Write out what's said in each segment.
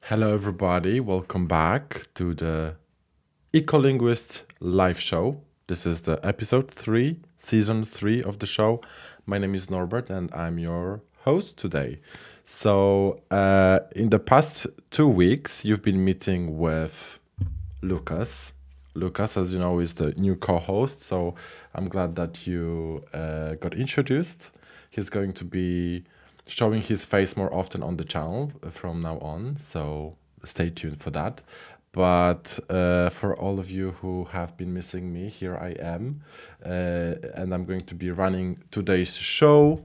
Hello, everybody. Welcome back to the Ecolinguist live show. This is the episode 3, season 3 of the show. My name is Norbert and I'm your host today. So, in the past 2 weeks, you've been meeting with Lucas. Lucas, as you know, is the new co-host. So, I'm glad that you got introduced. He's going to be showing his face more often on the channel from now on, so stay tuned for that. But for all of you who have been missing me, here I am, and I'm going to be running today's show.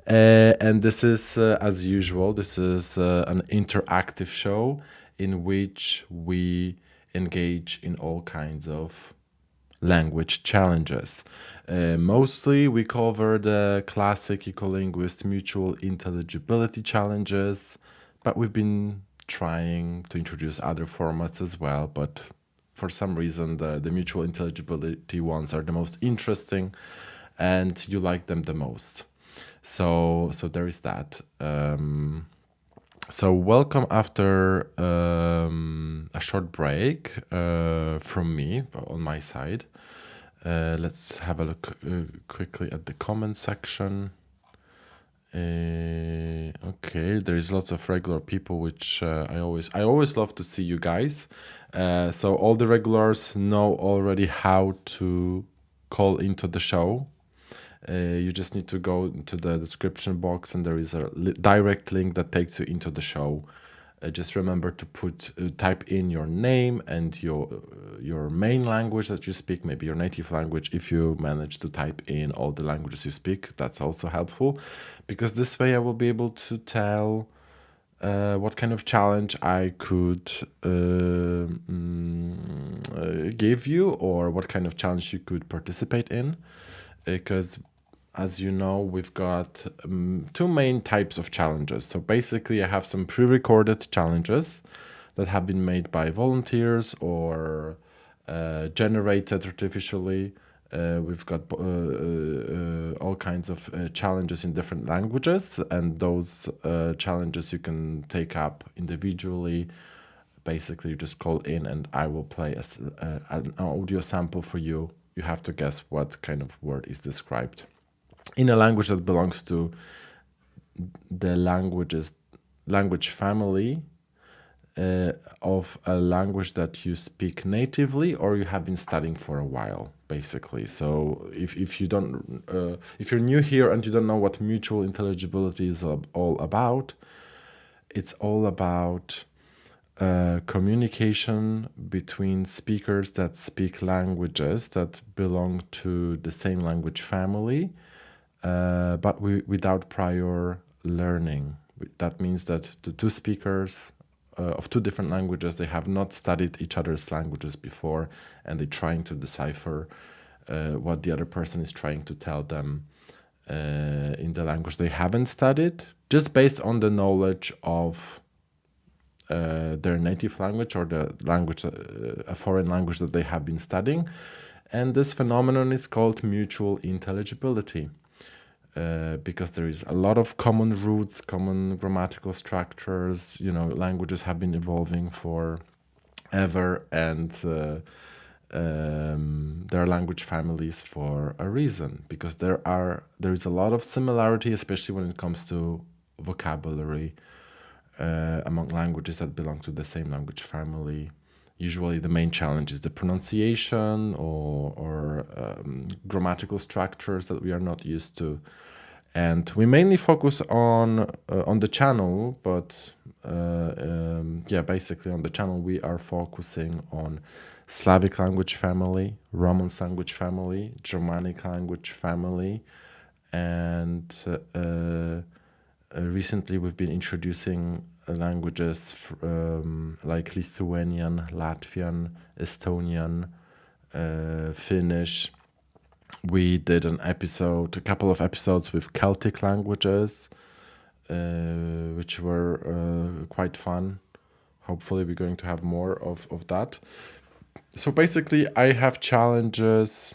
And this is, as usual, this is an interactive show in which we engage in all kinds of language challenges. Mostly we cover the classic Ecolinguist mutual intelligibility challenges, but we've been trying to introduce other formats as well, but for some reason the mutual intelligibility ones are the most interesting and you like them the most. So there is that. So welcome after a short break from me on my side. Let's have a look quickly at the comment section. Okay, there is lots of regular people, which I always love to see you guys. So all the regulars know already how to call into the show. You just need to go to the description box and there is a direct link that takes you into the show. Just remember to type in your name and your main language that you speak, maybe your native language. If you manage to type in all the languages you speak, that's also helpful, because this way I will be able to tell what kind of challenge I could give you, or what kind of challenge you could participate in. Because as you know, we've got two main types of challenges. So basically, I have some pre-recorded challenges that have been made by volunteers or generated artificially. We've got all kinds of challenges in different languages, and those challenges you can take up individually. Basically, you just call in and I will play an audio sample for you. You have to guess what kind of word is described in a language that belongs to the language family of a language that you speak natively or you have been studying for a while, basically. So if you don't if you're new here and you don't know what mutual intelligibility is all about, it's all about communication between speakers that speak languages that belong to the same language family, but without prior learning. That means that the two speakers of two different languages, they have not studied each other's languages before, and they're trying to decipher what the other person is trying to tell them in the language they haven't studied, just based on the knowledge of their native language or the language, a foreign language that they have been studying. And this phenomenon is called mutual intelligibility. Because there is a lot of common roots, common grammatical structures. Languages have been evolving forever, and there are language families for a reason, because there is a lot of similarity, especially when it comes to vocabulary among languages that belong to the same language family. Usually the main challenge is the pronunciation or grammatical structures that we are not used to. And we mainly focus on the channel, but basically on the channel we are focusing on Slavic language family, Romance language family, Germanic language family, and recently we've been introducing languages like Lithuanian, Latvian, Estonian, Finnish. We did a couple of episodes with Celtic languages, which were quite fun. Hopefully we're going to have more of that. So basically I have challenges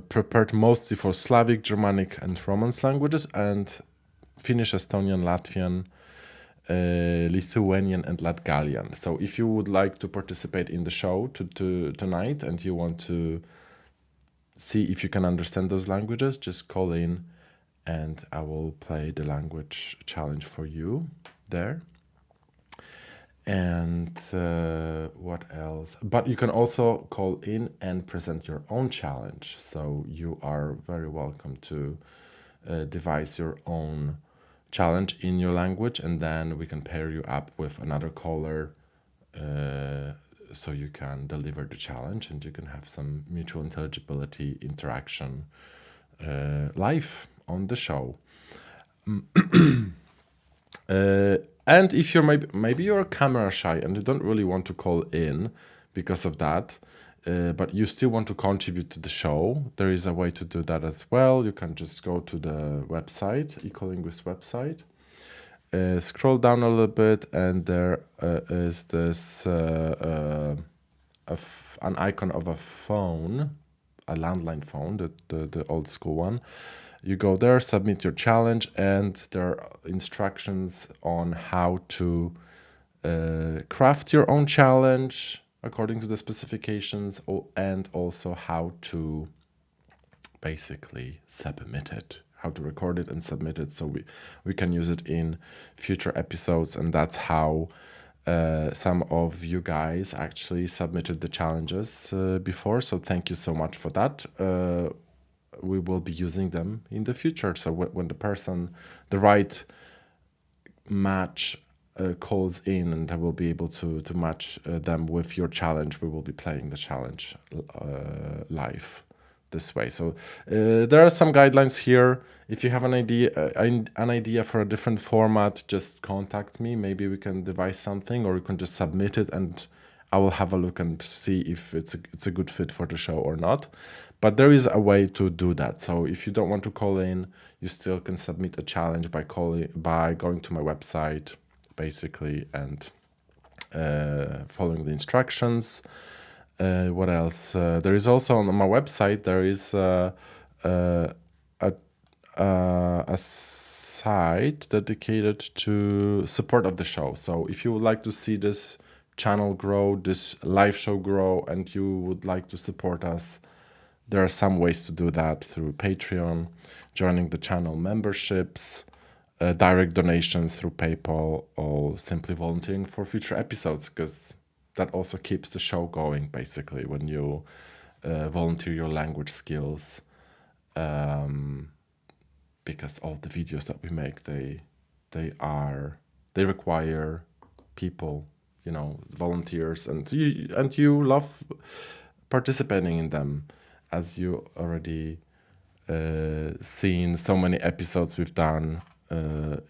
prepared mostly for Slavic, Germanic and Romance languages, and Finnish, Estonian, Latvian, Lithuanian and Latgalian. So if you would like to participate in the show tonight and you want to see if you can understand those languages, just call in and I will play the language challenge for you there. And what else? But you can also call in and present your own challenge. So you are very welcome to devise your own challenge in your language, and then we can pair you up with another caller so you can deliver the challenge and you can have some mutual intelligibility interaction live on the show. And if you're maybe you're camera shy and you don't really want to call in because of that, but you still want to contribute to the show, there is a way to do that as well. You can just go to the website, Ecolinguist website, scroll down a little bit, and there is this an icon of a phone, a landline phone, the old school one. You go there, submit your challenge, and there are instructions on how to craft your own challenge according to the specifications, and also how to basically submit it, how to record it and submit it, so we can use it in future episodes. And that's how some of you guys actually submitted the challenges before, so thank you so much for that. we will be using them in the future. So when the right match calls in, and I will be able to match them with your challenge, we will be playing the challenge live this way. So there are some guidelines here. If you have an idea for a different format, just contact me. Maybe we can devise something, or you can just submit it, and I will have a look and see if it's a good fit for the show or not. But there is a way to do that. So if you don't want to call in, you still can submit a challenge by going to my website, basically, and following the instructions. What else? There is also on my website, there is a site dedicated to support of the show. So if you would like to see this channel grow, this live show grow, and you would like to support us, there are some ways to do that through Patreon, joining the channel memberships, direct donations through PayPal, or simply volunteering for future episodes, because that also keeps the show going, basically, when you volunteer your language skills, because all the videos that we make, they require people, volunteers, and you love participating in them, as you already seen so many episodes we've done.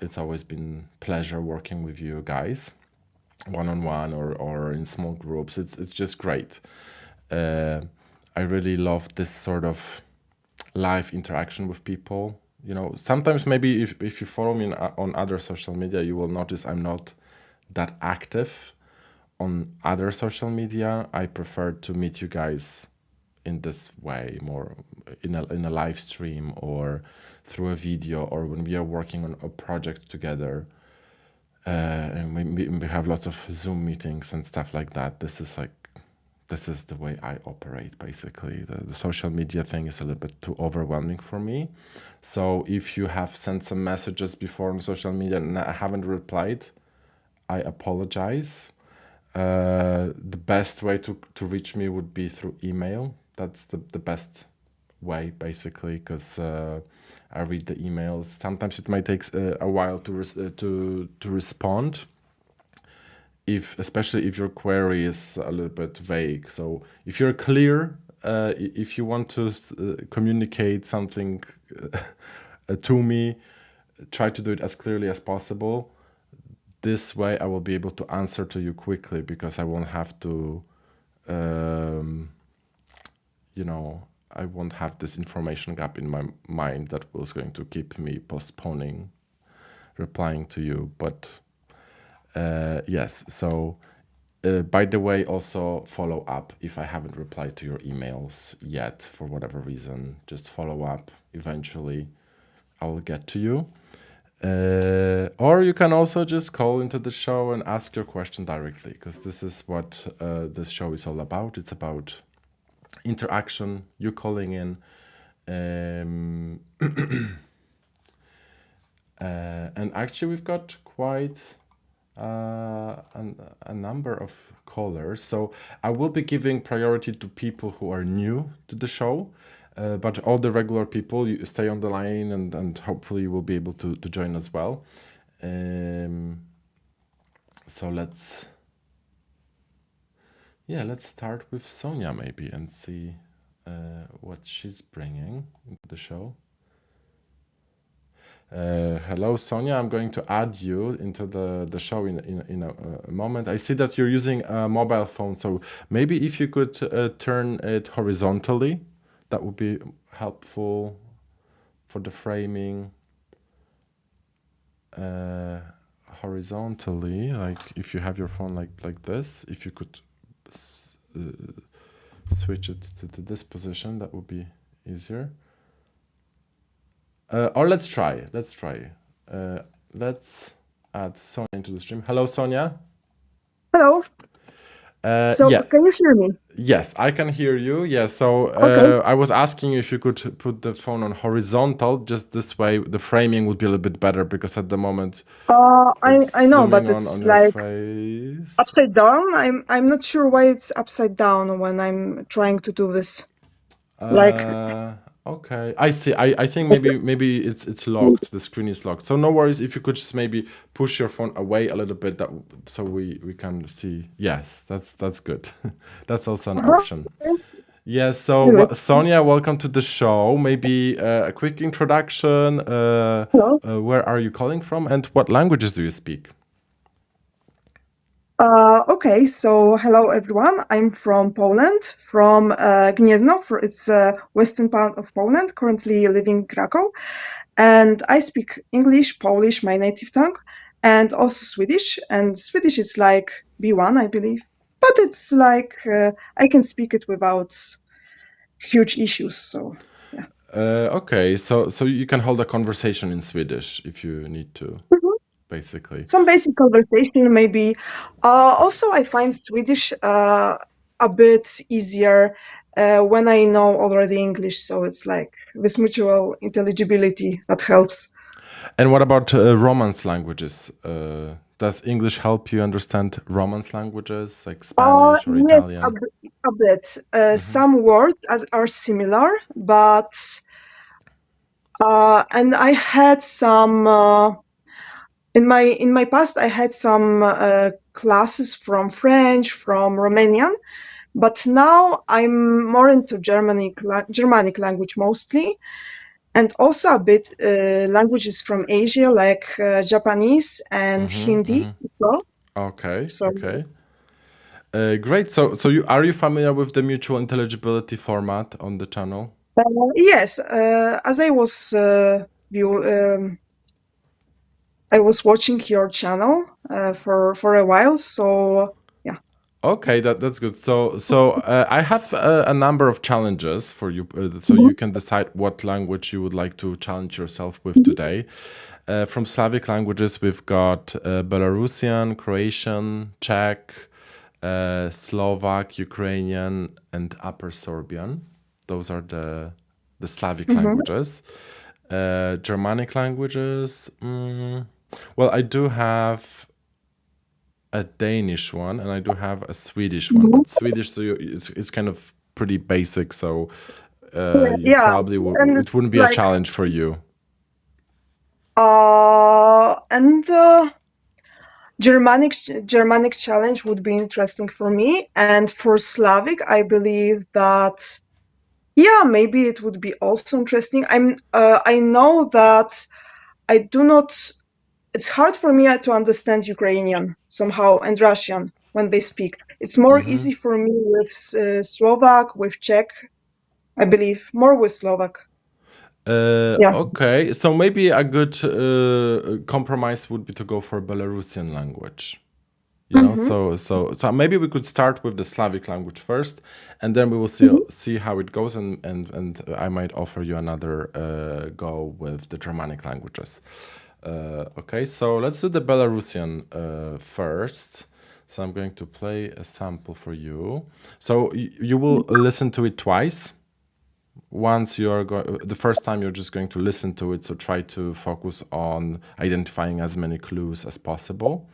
It's always been pleasure working with you guys, one-on-one or in small groups. It's just great. I really love this sort of live interaction with people. Sometimes maybe if you follow me on other social media, you will notice I'm not that active on other social media. I prefer to meet you guys in this way, more in a live stream, or through a video, or when we are working on a project together, and we have lots of Zoom meetings and stuff like that. This is the way I operate, basically. The social media thing is a little bit too overwhelming for me. So if you have sent some messages before on social media and I haven't replied, I apologize. The best way to reach me would be through email. That's the best way, basically, because I read the emails. Sometimes it might take a while to respond, especially if your query is a little bit vague. So if you're clear, if you want to communicate something to me, try to do it as clearly as possible. This way I will be able to answer to you quickly, because I won't have to I won't have this information gap in my mind that was going to keep me postponing replying to you. But yes, so by the way, also follow up if I haven't replied to your emails yet for whatever reason. Just follow up. Eventually I will get to you. Or you can also just call into the show and ask your question directly, because this is what this show is all about. It's about interaction, you calling in, and actually we've got quite a number of callers, so I will be giving priority to people who are new to the show, but all the regular people, you stay on the line, and hopefully you will be able to join as well. So let's start with Sonia maybe, and see what she's bringing into the show. Hello, Sonia. I'm going to add you into the show in a moment. I see that you're using a mobile phone, so maybe if you could turn it horizontally, that would be helpful for the framing. Horizontally, like if you have your phone like this, if you could switch it to this position, that would be easier. Or let's try. Let's add Sonia into the stream. Hello, Sonia. Hello. Yeah. Can you hear me? Yes, I can hear you. Yeah, so Okay. I was asking you if you could put the phone on horizontal, just this way the framing would be a little bit better, because at the moment I know, but zooming it's on your like face. upside down. I'm not sure why it's upside down when I'm trying to do this. Like Okay, I see. I think maybe it's locked. The screen is locked. So no worries if you could just maybe push your phone away a little bit that so we can see. Yes, that's good. That's also an Uh-huh. option. Yes. So Anyways, Sonia, welcome to the show. Maybe a quick introduction. hello. Where are you calling from, and what languages do you speak? Okay, so hello everyone. I'm from Poland, from Gniezno. It's western part of Poland. Currently living in Krakow, and I speak English, Polish, my native tongue, and also Swedish. And Swedish is like B1, I believe, but it's like I can speak it without huge issues. So yeah. Okay, so you can hold a conversation in Swedish if you need to, Mhm. basically. Some basic conversation maybe. Also, I find Swedish a bit easier when I know already English, so it's like this mutual intelligibility that helps. And what about Romance languages? Does English help you understand Romance languages like Spanish or Yes, Italian? a bit. Hmm. Some words are similar, but and I had some in my past I had some classes from French, from Romanian. But now I'm more into Germanic language mostly, and also a bit languages from Asia like Japanese and Hmm. Hindi Hmm. as well. Okay, So okay. Great. So you are you familiar with the mutual intelligibility format on the channel? yes, as I was watching your channel for a while. So yeah. Okay, that's good. So I have a number of challenges for you, so Mhm. you can decide what language you would like to challenge yourself with Mhm. today. From Slavic languages, we've got Belarusian, Croatian, Czech, Slovak, Ukrainian, and Upper Sorbian. Those are the Slavic Mhm. languages. Germanic languages. Well, I do have a Danish one and I do have a Swedish one, Mhm. but Swedish it's kind of pretty basic, so you Yeah, probably and it wouldn't be a like challenge for you. and Germanic challenge would be interesting for me, and for Slavic, I believe that yeah, maybe it would be also interesting. I know that I do not. It's hard for me to understand Ukrainian somehow and Russian when they speak. It's more Hmm. easy for me with Slovak, with Czech. I believe more with Slovak. Yeah. Okay, so maybe a good compromise would be to go for Belarusian language. You know, Hmm. so maybe we could start with the Slavic language first, and then we will Hmm. see how it goes, and I might offer you another go with the Germanic languages. Okay, so let's do the Belarusian first. So I'm going to play a sample for you. So you will listen to it twice. Once you are the first time you're just going to listen to it, so try to focus on identifying as many clues as possible.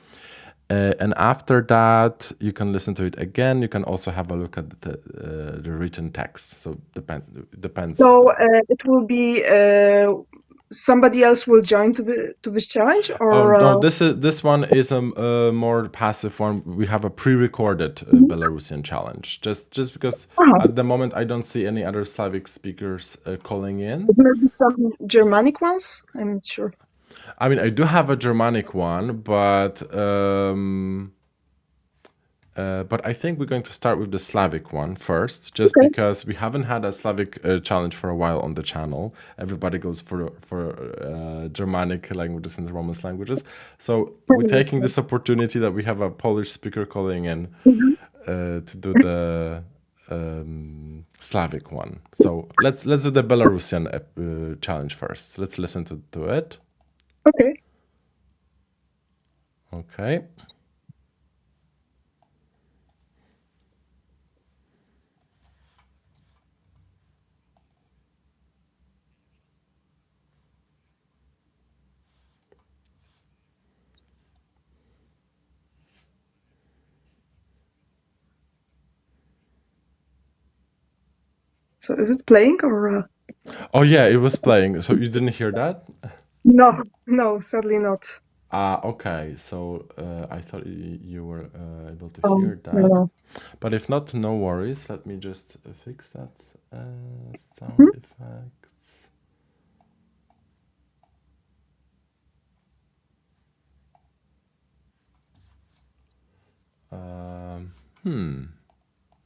And after that, you can listen to it again. You can also have a look at the written text. So depends. So it will be somebody else will join to this challenge, Oh or no, this one is a more passive one. We have a pre-recorded Mhm. Belarusian challenge. Just because Ah, at the moment I don't see any other Slavic speakers calling in. maybe some Germanic ones. I'm not sure. I mean, I do have a Germanic one, but I think we're going to start with the Slavic one first, just Okay. because we haven't had a Slavic challenge for a while on the channel. Everybody goes for Germanic languages and Romance languages. So we're taking this opportunity that we have a Polish speaker calling in Mhm. to do the Slavic one. So let's do the Belarusian challenge first. Let's listen to it. Okay. Okay. So is it playing or? Oh yeah, it was playing. So you didn't hear that? No, no, sadly not. Okay. So I thought you were able to Oh, hear no, that. no. But if not, no worries. Let me just fix that sound Mhm. effects.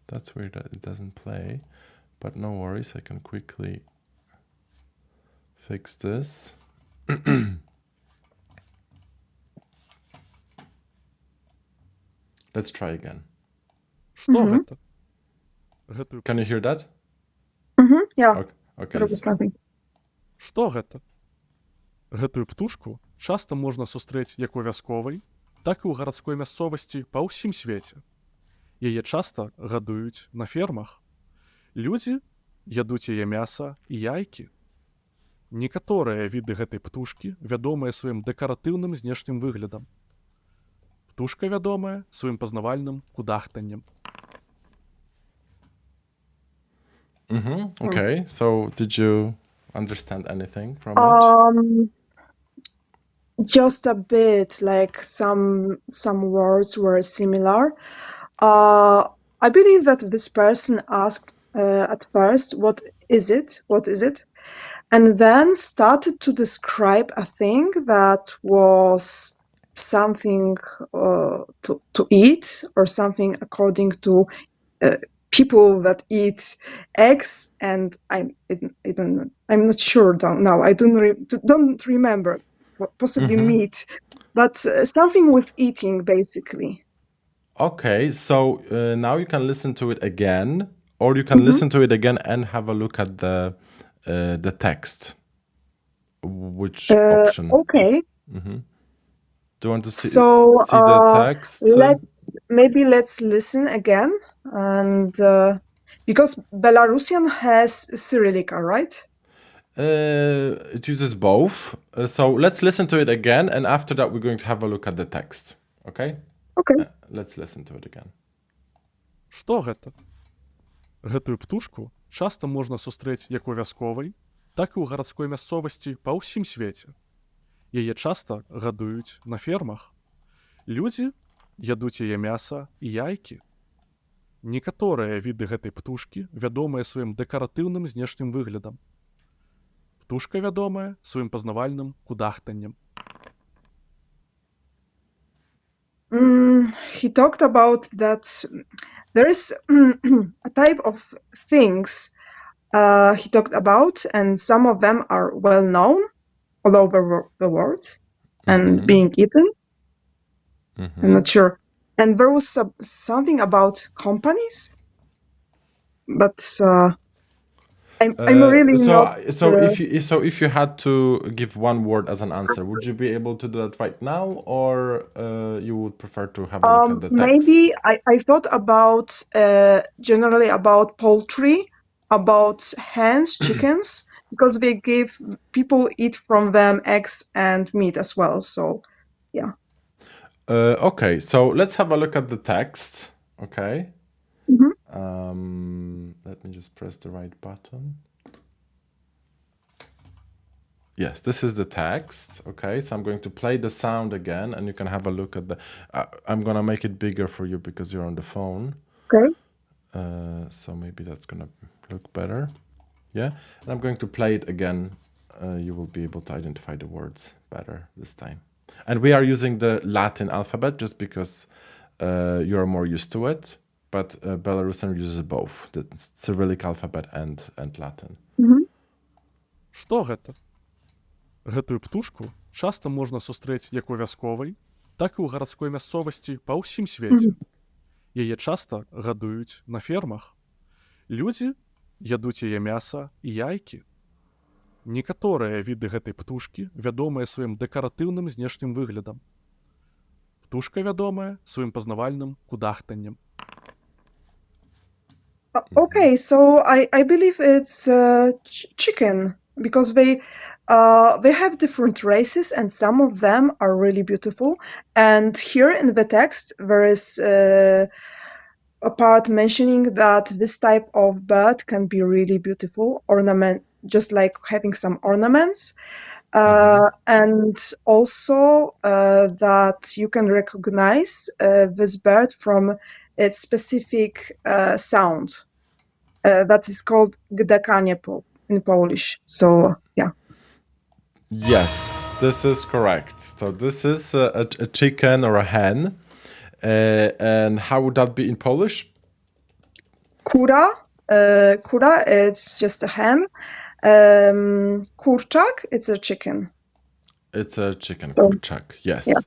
That's weird that it doesn't play. But no worries, I can quickly fix this. Let's try again. Што гэта? Гэтую Can you hear that? Yeah, Okay. there was something. Што гэта? Гэтую птушку часта можна сустрэць як у вясковай, так і ў гарадской мясцовасці па ўсім свеце. Яе часта гадуюць на фермах. Людзі ядуць яе мяса і яйкі. Некаторыя віды гэтай птушкі вядомыя сваім дэкаратыўным знешнім выглядам. Птушка вядомая сваім пазнавальным кудахтаннем. Okay, so did you understand anything from it? Just a bit, like some words were similar. I believe that this person asked at first, "What is it? What is it?" And then started to describe a thing that was something to eat or something according to people that eat eggs, and I'm not sure now. I don't remember. Possibly meat, but something with eating, basically. Okay, so now you can listen to it again, or you can listen to it again and have a look at the text. Which option? Okay. Do you want to see So the text? let's listen again, and because Belarusian has Cyrillica, right? It uses both. So let's listen to it again, and after that we're going to have a look at the text. Okay? Okay. Let's listen to it again. Што гэта? Гэтую птушку часта можна сустрэць як у вясковай, так і ў гарадской мясцовасці па ўсім свеце. Яе часта гадуюць на фермах. Людзі ядуць яе мяса і яйкі. Некаторыя віды гэтай птушкі вядомыя сваім дэкаратыўным знешнім выглядам. Птушка вядомая сваім пазнавальным кудахтаннем. He talked about that there is a type of things he talked about, and some of them are well known all over the world and being eaten. I'm not sure. And there was something about companies, but I'm really not. If you had to give one word as an answer, would you be able to do that right now, or you would prefer to have a look at the text? Maybe I thought about generally about poultry, about hens, chickens, because they give people eat from them eggs and meat as well. So, yeah. Okay, so let's have a look at the text. Okay. Let me just press the right button. Yes, this is the text. Okay, so I'm going to play the sound again, and you can have a look at the. I'm gonna make it bigger for you because you're on the phone. Okay. So maybe that's gonna look better. Yeah, and I'm going to play it again. You will be able to identify the words better this time. And we are using the Latin alphabet just because you're more used to it. But Belarusian uses both, the Cyrillic alphabet and Latin. Што гэта? Гэтую птушку часта можна сустрэць як у вясковай, так і ў гарадской мясцовасці па ўсім свеце. Яе часта гадуюць на фермах. Людзі ядуць яе мяса і яйкі. Некаторыя віды гэтай птушкі вядомыя сваім дэкаратыўным знешнім выглядам. Птушка вядомая сваім пазнавальным кудахтаннем. Okay, so I believe it's chicken, because they have different races, and some of them are really beautiful. And here in the text, there is a part mentioning that this type of bird can be really beautiful, just like having some ornaments. And also that you can recognize this bird from its specific sound that is called gdakanie in Polish. So, yeah. Yes, this is correct. So this is a chicken or a hen. And how would that be in Polish? Kura. Kura, it's just a hen. Kurczak, it's a chicken. It's a chicken, So, kurczak. Yes. yeah.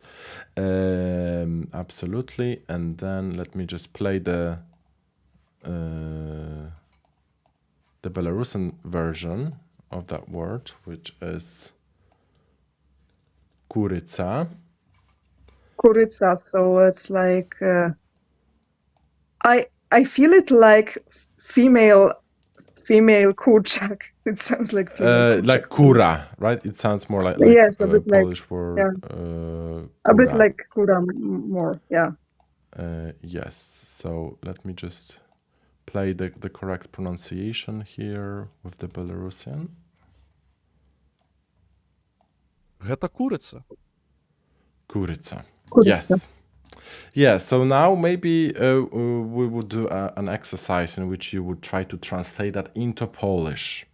Absolutely. And then let me just play the Belarusian version of that word, which is kuryca. Kuryca, so it's like I feel it like female kurczak. It sounds like female kurczak. Like kura, right? It sounds more like Yes, a bit like Polish word. yeah. A bit Kura. like kura more, yeah. Yes. So let me just play the correct pronunciation here with the Belarusian. Гэта курыца. Kuryca. Kuryca. Yes. Yeah, so now maybe we would do an exercise in which you would try to translate that into Polish.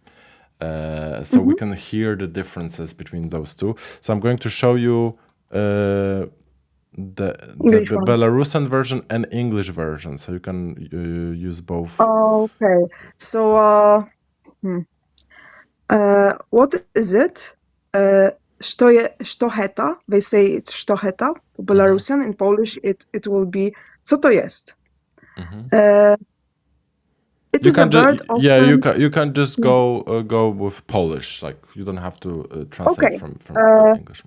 So we can hear the differences between those two. So I'm going to show you the English one. Belarusian version and English version. So you can use both. Okay, so what is it? Sztocheta. They say it's sztocheta. Belarusian. In Polish, it will be co to jest. It You is a can bird. yeah, you can just go with Polish. Like you don't have to translate Okay. from English.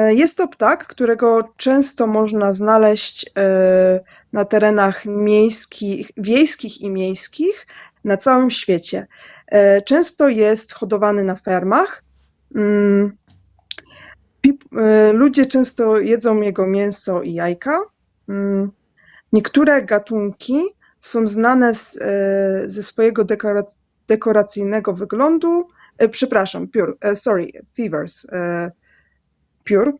Jest to ptak, którego często można znaleźć na terenach wiejskich i miejskich na całym świecie. Często jest hodowany na fermach. Ludzie często jedzą jego mięso i jajka. Niektóre gatunki są znane ze swojego dekoracyjnego wyglądu. Przepraszam, feathers. Piór.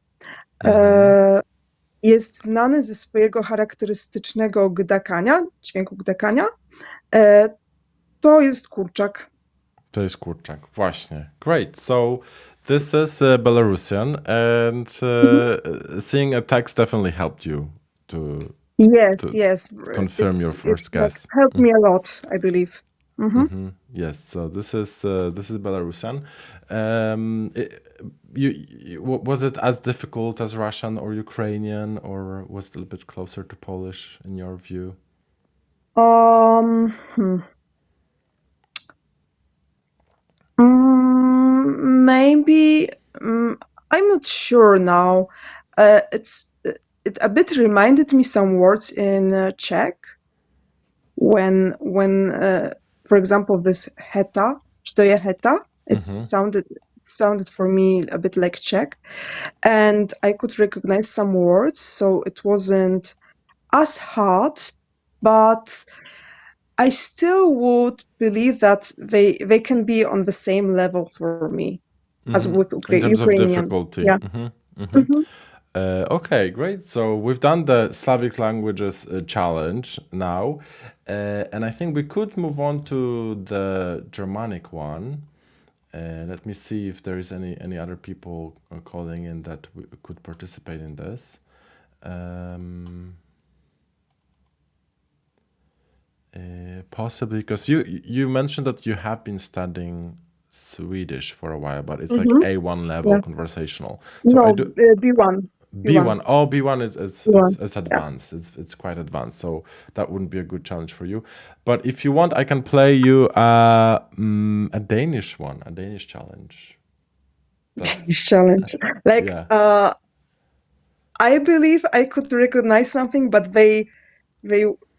Jest znany ze swojego charakterystycznego gdakania, dźwięku gdakania. To jest kurczak. To jest kurczak, właśnie. Great. So this is Belarusian, and seeing a text definitely helped you to Yes. confirm your first guess. Helped me a lot, I believe. Yes. So this is Belarusian. Was it as difficult as Russian or Ukrainian, or was it a little bit closer to Polish in your view? Maybe I'm not sure now. It a bit reminded me some words in Czech when for example this heta, što je heta, it sounded for me a bit like Czech, and I could recognize some words, so it wasn't as hard, but I still would believe that they can be on the same level for me as with in terms Ukrainian. of difficulty. Yeah. Okay, great. So we've done the Slavic languages challenge now, and I think we could move on to the Germanic one. Let me see if there is any other people calling in that could participate in this. Possibly, because you mentioned that you have been studying Swedish for a while, but it's like A1 level conversational. So No, I do B1. B1. Oh, B1 is B1, advanced. It's quite advanced, so that wouldn't be a good challenge for you. But if you want, I can play you a Danish one, a Danish challenge. Danish challenge. Like yeah. I believe I could recognize something, but they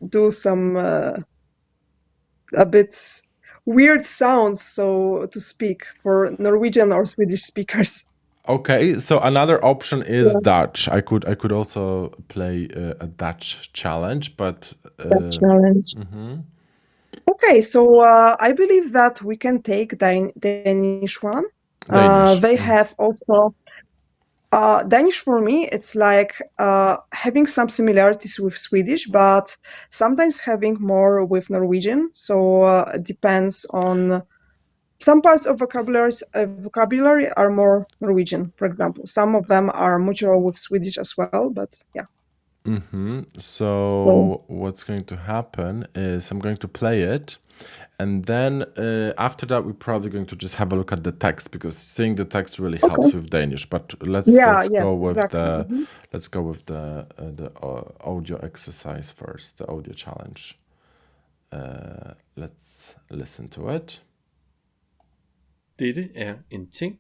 do some a bit weird sounds, so to speak, for Norwegian or Swedish speakers. Okay, so another option is Dutch. I could also play a Dutch challenge, but Dutch challenge. Okay, so I believe that we can take Danish one. Danish. They have also Danish for me. It's like having some similarities with Swedish, but sometimes having more with Norwegian. So it depends on some parts of vocabulary are more Norwegian, for example. Some of them are mutual with Swedish as well, but yeah. So So what's going to happen is I'm going to play it, and then after that we're probably going to just have a look at the text, because seeing the text really helps okay, with Danish. But yeah, go yes, with exactly. the let's go with the audio exercise first, the audio challenge. Let's listen to it. Dette er en ting.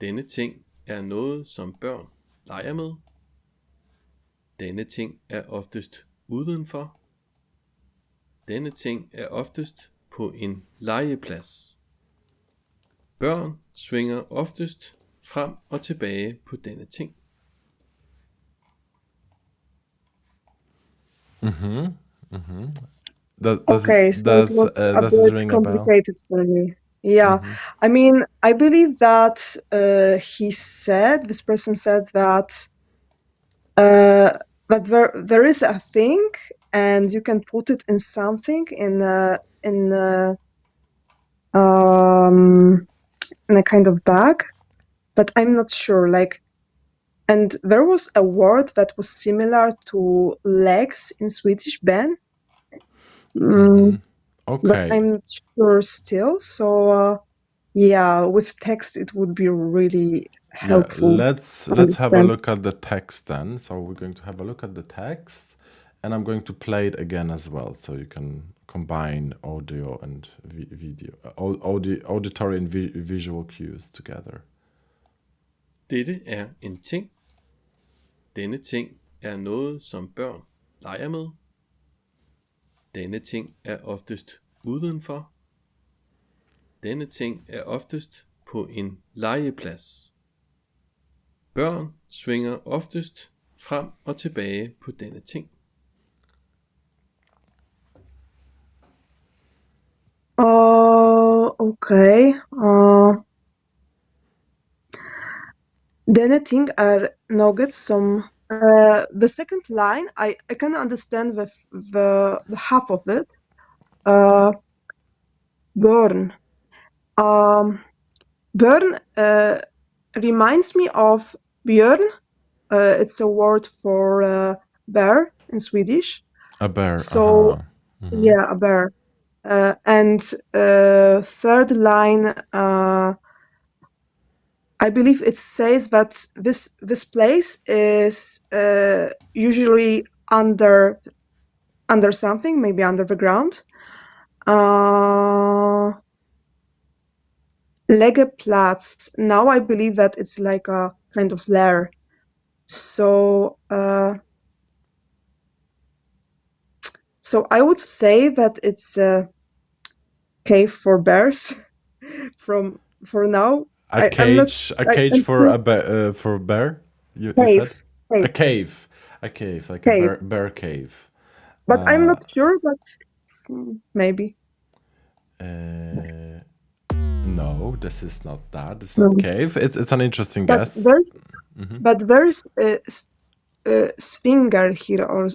Denne ting er noget, som børn leger med. Denne ting er oftest udenfor. Denne ting er oftest på en legeplads. Børn svinger oftest frem og tilbage på denne ting. Okay, so it was a does it bit ring a bell? complicated for me. Yeah, I mean, I believe that this person said that there is a thing and you can put it in something in a kind of bag, but I'm not sure. Like, and there was a word that was similar to legs in Swedish, ben. But Okay. I'm not sure still. So yeah, with text it would be really helpful. Let's have a understand. look at the text then. So we're going to have a look at the text, and I'm going to play it again as well, so you can combine audio and video, auditory and visual cues together. Dette er en ting. Denne ting er noget, som børn leger med. Denne ting er oftest udenfor. Denne ting er oftest på en legeplads. Børn svinger oftest frem og tilbage på denne ting. Okay. Denne ting er något som the second line I can understand the half of it. Burn. Burn reminds me of björn. It's a word for bear in Swedish. A bear. So yeah, a bear. And third line, I believe it says that this place is usually under something, maybe under the ground. Lägerplats. Now I believe that it's like a kind of lair. So I would say that it's a cave for bears. For now. A cage for a bear. You said a cave, like a bear cave. But I'm not sure. But maybe. No, this is not that. It's not cave. It's an interesting guess. But there's swinger here or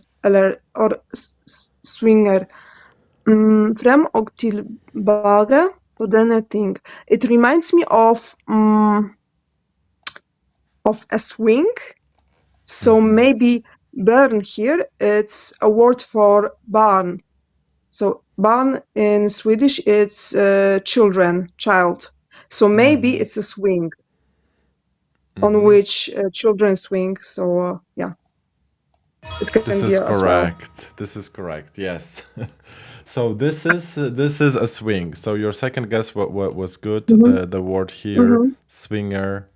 swinger. Frem og tilbake på denne ting. It reminds me of a swing. So maybe barn here, it's a word for barn. So barn in Swedish, it's child. So maybe it's a swing on which children swing. So yeah, it can this be is as correct. well. This is correct. Yes. So this is a swing. So your second guess was good. The word here, swinger,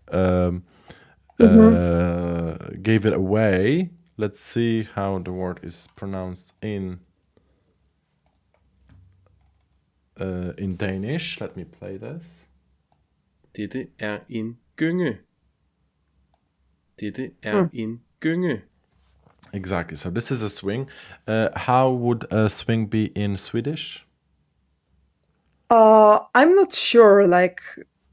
gave it away. Let's see how the word is pronounced in Danish. Let me play this. Dette er en gynge. Dette er en gynge. Exactly. So this is a swing. How would a swing be in Swedish? I'm not sure. Like,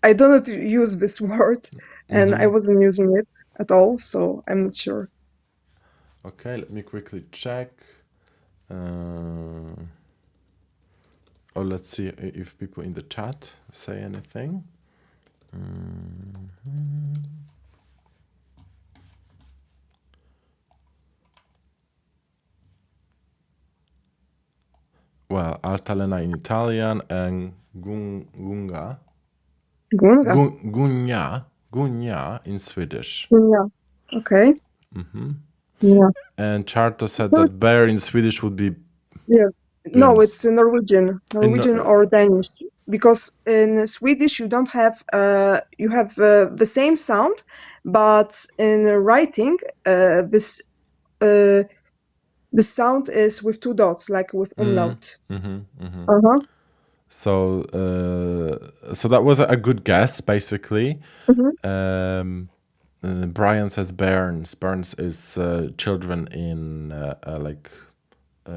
I don't use this word, and I wasn't using it at all, so I'm not sure. Okay, let me quickly check. Let's see if people in the chat say anything. Well, altalena in Italian and gunga. Gunga. Gunja in Swedish. Yeah. Okay. Yeah. And Charto said So that it's bear in Swedish would be yeah. No, in it's Norwegian or Danish. Because in Swedish you don't have you have the same sound, but in writing this the sound is with two dots, like with umlaut. So so that was a good guess, basically. Brian says Burns. Burns is children in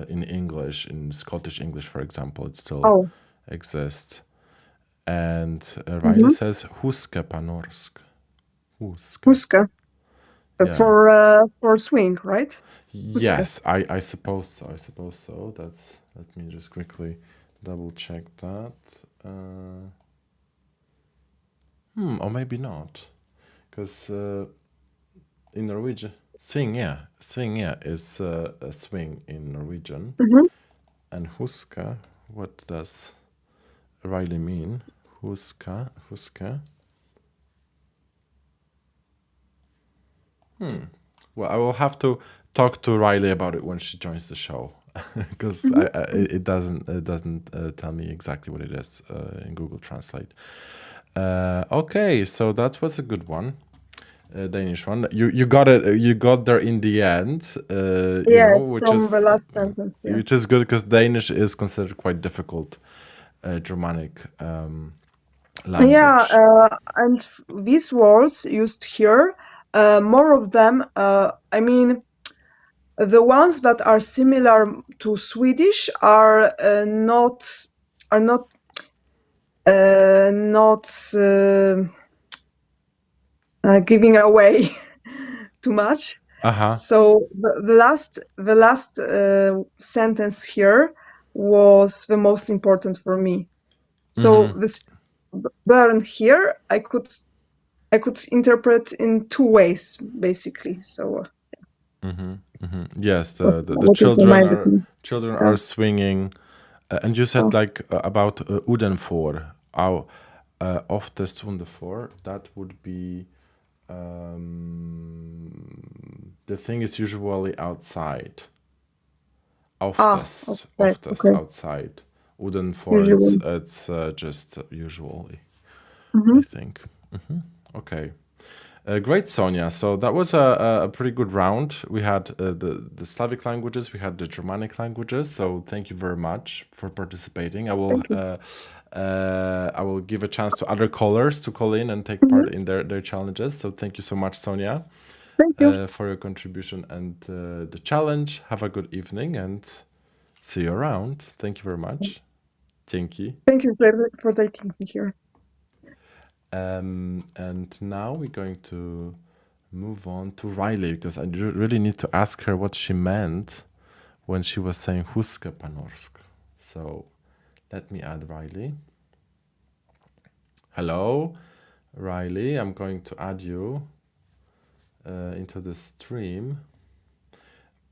in English, in Scottish English, for example. It still exists. And Riley says Huska på norsk. Huska. For swing, right? Yes, I suppose so. I suppose so. Let me just quickly double check that. Or maybe not, because in Norwegian, swing is a swing in Norwegian, and huska. What does Riley mean? Huska. Well, I will have to talk to Riley about it when she joins the show, because it doesn't tell me exactly what it is in Google Translate. Okay, so that was a good one, Danish one. You got it. You got there in the end. Yes, which from the last sentence. Yeah. Which is good because Danish is considered quite difficult Germanic language. Yeah, and these words used here, more of them. I mean, the ones that are similar to Swedish are not giving away too much. So the last sentence here was the most important for me. So this burn here, I could interpret in two ways, basically. So yes, the children are swinging, and you said like about udenfor, oftest udenfor. That would be the thing is usually outside. Oftest outside. Udenfor, it's just usually. I think. Okay. Great, Sonia. So that was a pretty good round. We had the Slavic languages, we had the Germanic languages. So thank you very much for participating. I will give a chance to other callers to call in and take part in their challenges. So thank you so much, Sonia, for your contribution and the challenge. Have a good evening and see you around. Thank you very much. Thank you. Thank you for taking me here. And now we're going to move on to Riley, because I really need to ask her what she meant when she was saying huska po norsk. So let me add Riley. Hello, Riley. I'm going to add you into the stream.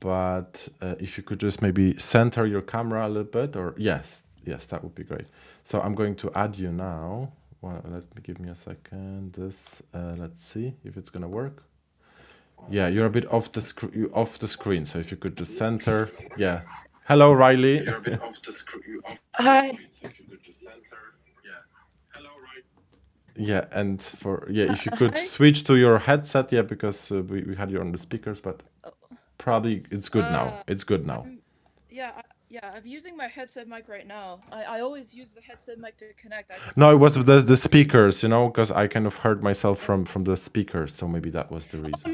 But if you could just maybe center your camera a little bit, or yes, that would be great. So I'm going to add you now. Well, give me a second. Let's see if it's gonna work. Yeah, you're a bit off the screen. So if you could just center. Yeah. Hello, Riley. You're a bit off the screen. Hi. Yeah, and if you could switch to your headset, because we had you on the speakers, but probably it's good now. It's good now. I'm using my headset mic right now. I always use the headset mic to connect. I just No, it was the speakers, you know, because I kind of heard myself from the speakers, so maybe that was the reason.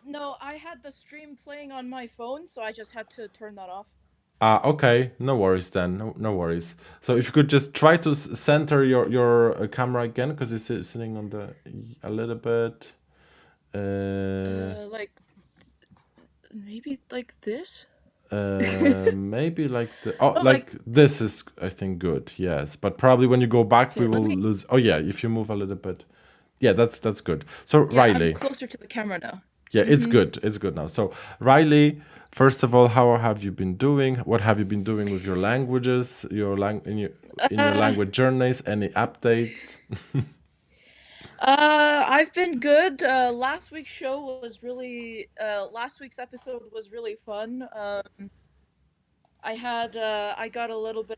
no. I had the stream playing on my phone, so I just had to turn that off. Okay, no worries then, no worries. So if you could just try to center your camera again, because it's sitting on a little bit. Like maybe like this. Maybe like Oh, like this is, I think, good. Yes, but probably when you go back, Okay, we will lose. Oh yeah, if you move a little bit. Yeah, that's good. So yeah, Riley, I'm closer to the camera now. yeah, it's good. It's good now. So Riley, first of all, how have you been doing? What have you been doing with your languages? In your language journeys? Any updates? I've been good. Last week's episode was really fun. I got a little bit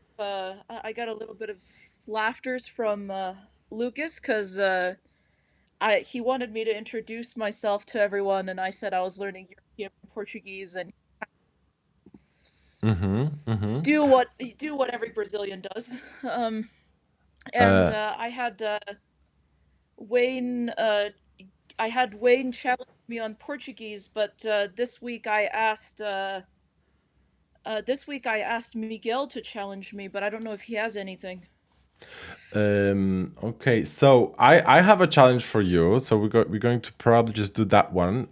of laughters from Lucas because he wanted me to introduce myself to everyone, and I said I was learning European Portuguese and do what every Brazilian does. I had Wayne challenge me on Portuguese, but this week I asked Miguel to challenge me, but I don't know if he has anything. Okay, so I have a challenge for you. So we're going to probably just do that one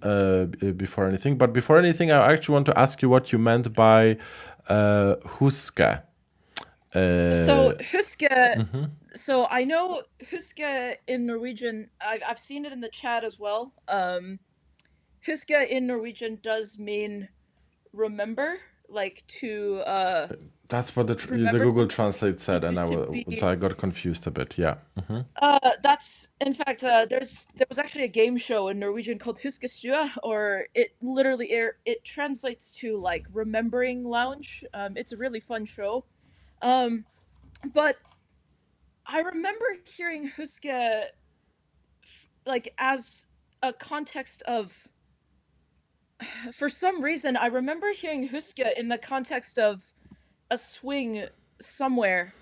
before anything. But before anything, I actually want to ask you what you meant by huske. So huske. So I know huske in Norwegian. I've seen it in the chat as well. Huske in Norwegian does mean remember, like to. That's what the Google Translate said, and so I got confused a bit. Yeah. That's in fact there was actually a game show in Norwegian called Huskestua, or it translates to like remembering lounge. It's a really fun show, but I remember hearing huske like as a context of. For some reason, I remember hearing huske in the context of a swing somewhere,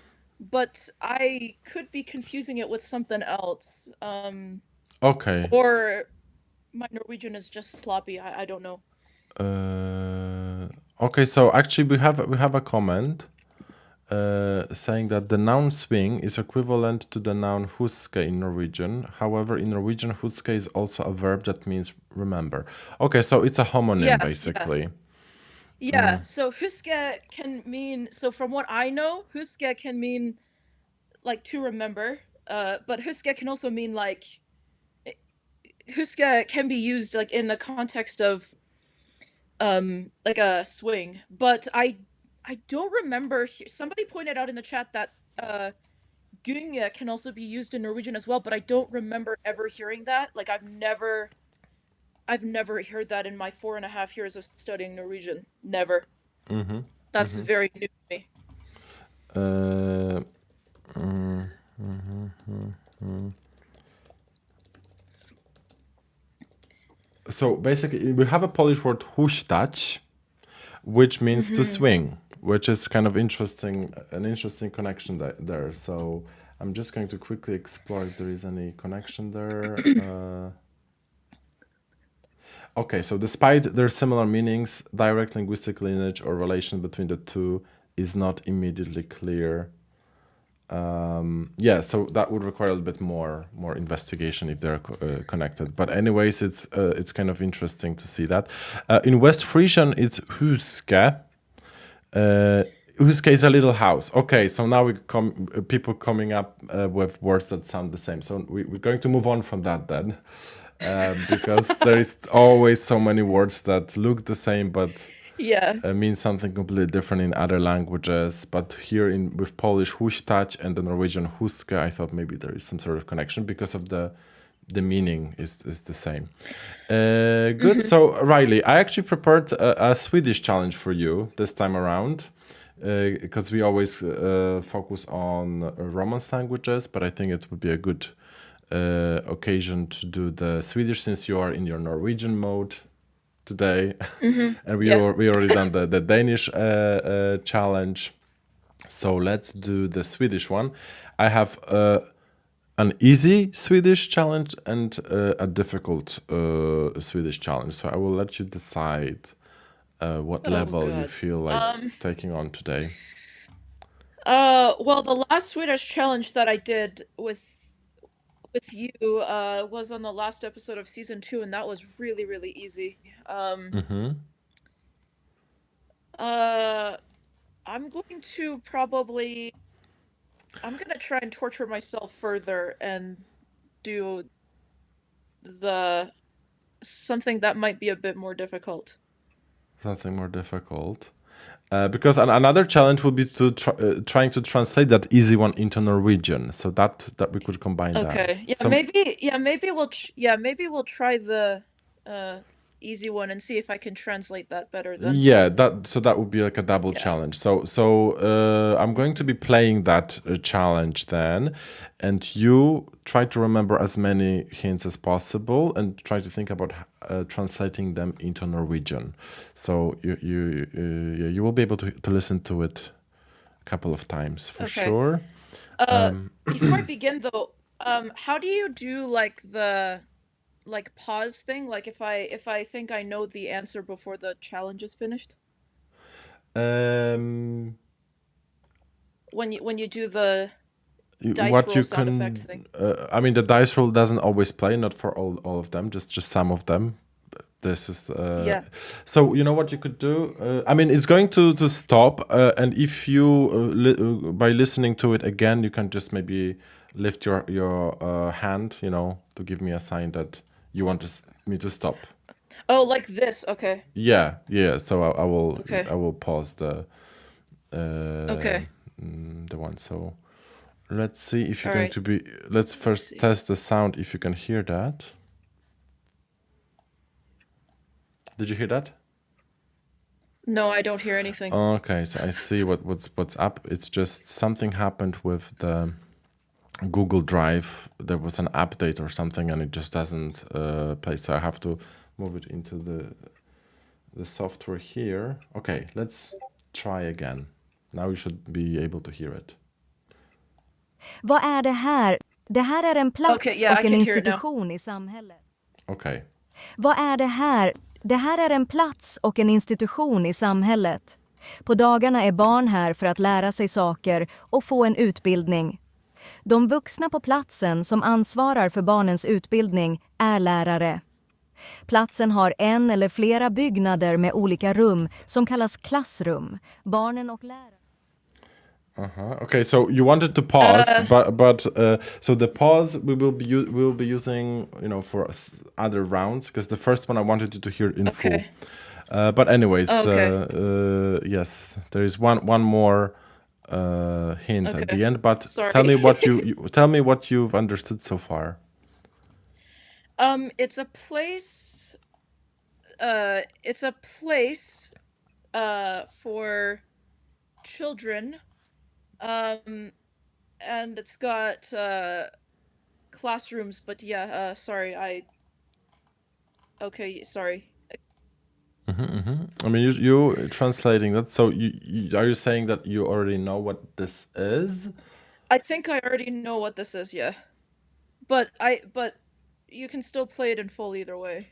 but I could be confusing it with something else. Okay. Or my Norwegian is just sloppy. I don't know. Okay, so actually we have a comment saying that the noun swing is equivalent to the noun huske in Norwegian. However, in Norwegian, huske is also a verb that means remember. Okay, so it's a homonym basically. Yeah, so huske can mean, so from what I know, huske can mean like to remember, but huske can also mean like, huske can be used like in the context of like a swing, but I don't remember, somebody pointed out in the chat that gynge can also be used in Norwegian as well, but I don't remember ever hearing that. Like I've never heard that in my 4.5 years of studying Norwegian. Never. That's very new to me. So basically, we have a Polish word huśtać, which means to swing, which is kind of interesting, an interesting connection there. So I'm just going to quickly explore if there is any connection there. Okay, so despite their similar meanings, direct linguistic lineage or relation between the two is not immediately clear. Yeah, so that would require a little bit more investigation if they're connected. But anyways, it's kind of interesting to see that. In West Frisian, it's huske. Huske is a little house. Okay, so now people coming up with words that sound the same. So we're going to move on from that then. Because there is always so many words that look the same but mean something completely different in other languages. But here with Polish huśtać and the Norwegian huske, I thought maybe there is some sort of connection because of the meaning is the same. Good. So Riley, I actually prepared a Swedish challenge for you this time around. Because we always focus on Romance languages, but I think it would be a good occasion to do the Swedish since you are in your Norwegian mode. today, and we Yeah. we already done the Danish challenge. So let's do the Swedish one. I have an easy Swedish challenge and a difficult Swedish challenge. So I will let you decide what level you God. feel like taking on today. Well, the last Swedish challenge that I did with you was on the last episode of season 2, and that was really, really easy. I'm going to try and torture myself further and do something that might be a bit more difficult. Something more difficult. Because another challenge would be to trying to translate that easy one into Norwegian, so that we could combine that. Okay. Yeah, So- maybe we'll try the easy one and see if I can translate that better then. Yeah, that would be like a double challenge. So I'm going to be playing that challenge then, and you try to remember as many hints as possible and try to think about translating them into Norwegian. So you will be able to listen to it a couple of times for Okay. sure. Before I begin though, how do you do like the pause thing? Like if I think I know the answer before the challenge is finished? Um, When you do the dice what roll you sound can, effect thing. I mean, the dice roll doesn't always play, not for all of them, just some of them. This is Yeah. So you know what you could do. I mean, it's going to stop, and if you by listening to it again, you can just maybe lift your hand, to give me a sign that you want me to stop. Oh, like this. Okay. Yeah. So I will Okay. I will pause the Okay. the one. So let's see if you're All going right. to be. Let's first see. test the sound if you can hear that. Did you hear that? No, I don't hear anything. Okay, so I see what's up. It's just something happened with the Google Drive. There was an update or something, and it just doesn't play. So I have to move it into the software here. Okay, let's try again. Now you should be able to hear it. Vad är det här? Det här är en plats Okay, yeah, I och can en hear it now. institution i samhället. Okay. Vad är det här? Det här är en plats och en institution i samhället. På dagarna är barn här för att lära sig saker och få en utbildning. De vuxna på platsen som ansvarar för barnens utbildning är lärare. Platsen har en eller flera byggnader med olika rum som kallas klassrum. Barnen och lärare. Okay, so you wanted to pause, but so the pause we'll be using, for other rounds, because the first one I wanted you to hear in full. But anyways, Okay. yes, there is one more hint at the end. But Sorry. tell me what tell me what you've understood so far. It's a place. It's a place for children. And it's got classrooms, but yeah, sorry, okay, sorry. I mean, you translating that. So are you saying that you already know what this is? I think I already know what this is, yeah. But you can still play it in full either way.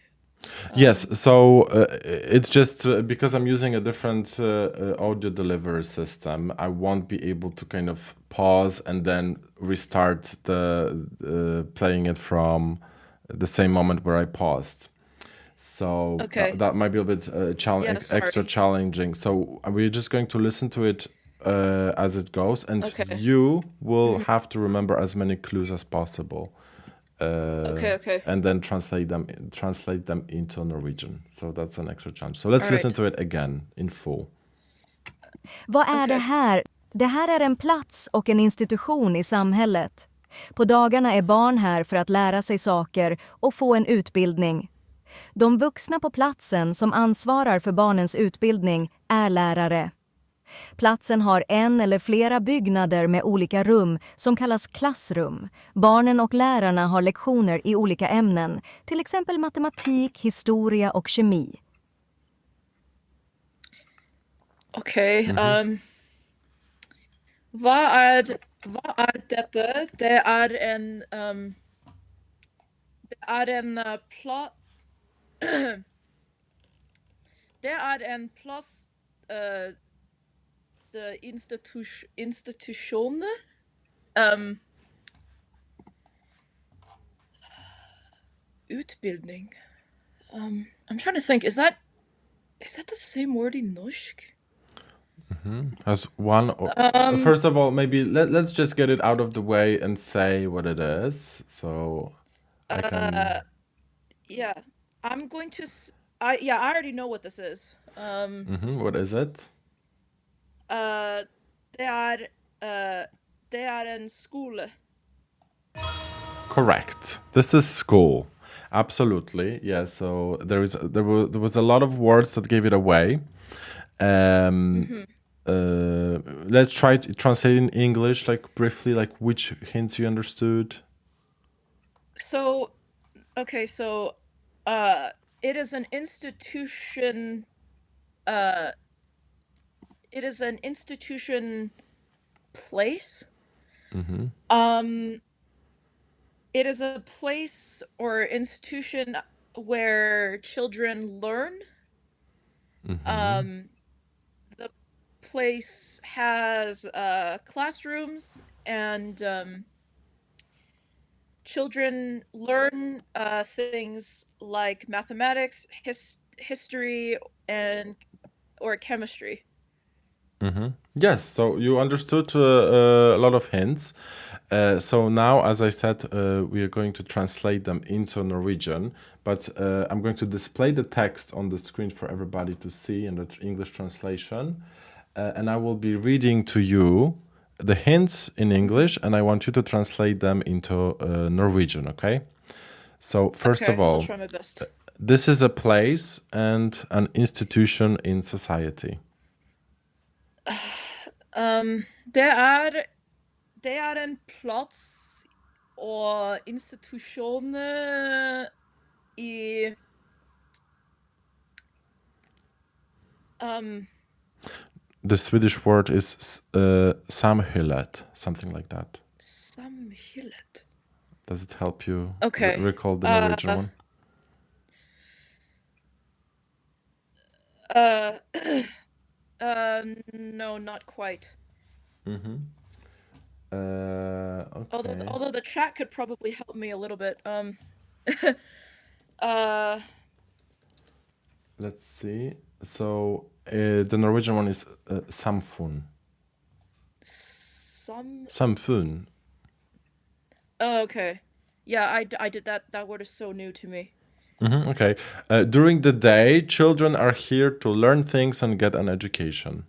Yes, so it's just because I'm using a different audio delivery system, I won't be able to kind of pause and then restart the playing it from the same moment where I paused. So Okay. that might be a bit sorry. extra challenging. So we're just going to listen to it as it goes, and Okay. you will have to remember as many clues as possible. Okay. And then translate them into Norwegian. So that's an extra challenge. So let's listen to it again in full. Vad är det här? Det här är en plats och en institution i samhället. På dagarna är barn här för att lära sig saker och få en utbildning. De vuxna på platsen som ansvarar för barnens utbildning är lärare. Platsen har en eller flera byggnader med olika rum som kallas klassrum. Barnen och lärarna har lektioner i olika ämnen, till exempel matematik, historia och kemi. Okay. Hva er dette? Det er en plass Det er en plass the institution utbildning. I'm trying to think, is that the same word in norsk? Has one or first of all, maybe let's just get it out of the way and say what it is, so I can. Yeah, I'm going to I already know what this is. What is it? Det er en skole. Correct. This is school. Absolutely. Yeah. So there was a lot of words that gave it away. Let's try to translate in English, like briefly, like which hints you understood. So, okay, so it is an institution. It is an institution place. It is a place or institution where children learn. The place has classrooms, and children learn things like mathematics, history, or chemistry. Yes, so you understood a lot of hints. So now, as I said, we are going to translate them into Norwegian, but I'm going to display the text on the screen for everybody to see in the English translation. And I will be reading to you the hints in English, and I want you to translate them into Norwegian, okay? So first of all, I'll try my best. This is a place and an institution in society. Det er en plass og institusjoner i The Swedish word is samhället, something like that. Samhället. Does it help you Okay. recall the Norwegian one? No, not quite. Okay. Although the chat could probably help me a little bit. Let's see. So the Norwegian one is samfund. Samfund. Oh, okay. Yeah, I did that. That word is so new to me. Okay. During the day, children are here to learn things and get an education.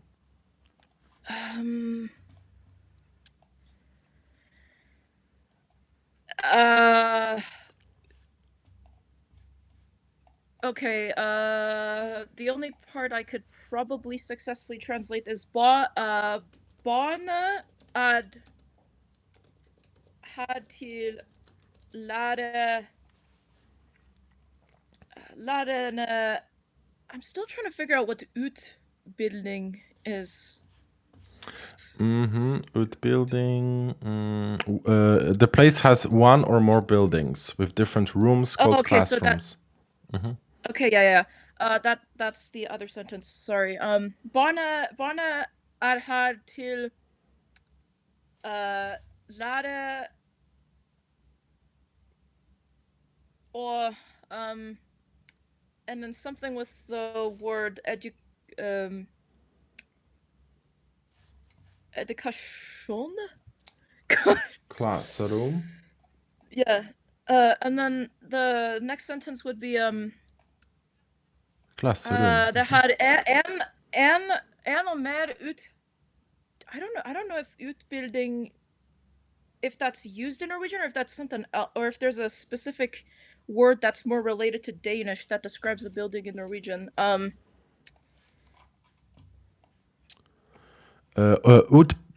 Okay, the only part I could probably successfully translate is barna had til lære I'm still trying to figure out what utbildning is. Utbildning. The place has one or more buildings with different rooms called classrooms. Okay, yeah. That's the other sentence. Sorry. Barna er her til lære or and then something with the word education. Classroom. Yeah. And then the next sentence would be Classroom. det her en og mer I don't know if utbildning, if that's used in Norwegian or if that's something else, or if there's a specific word that's more related to Danish that describes a building in Norwegian.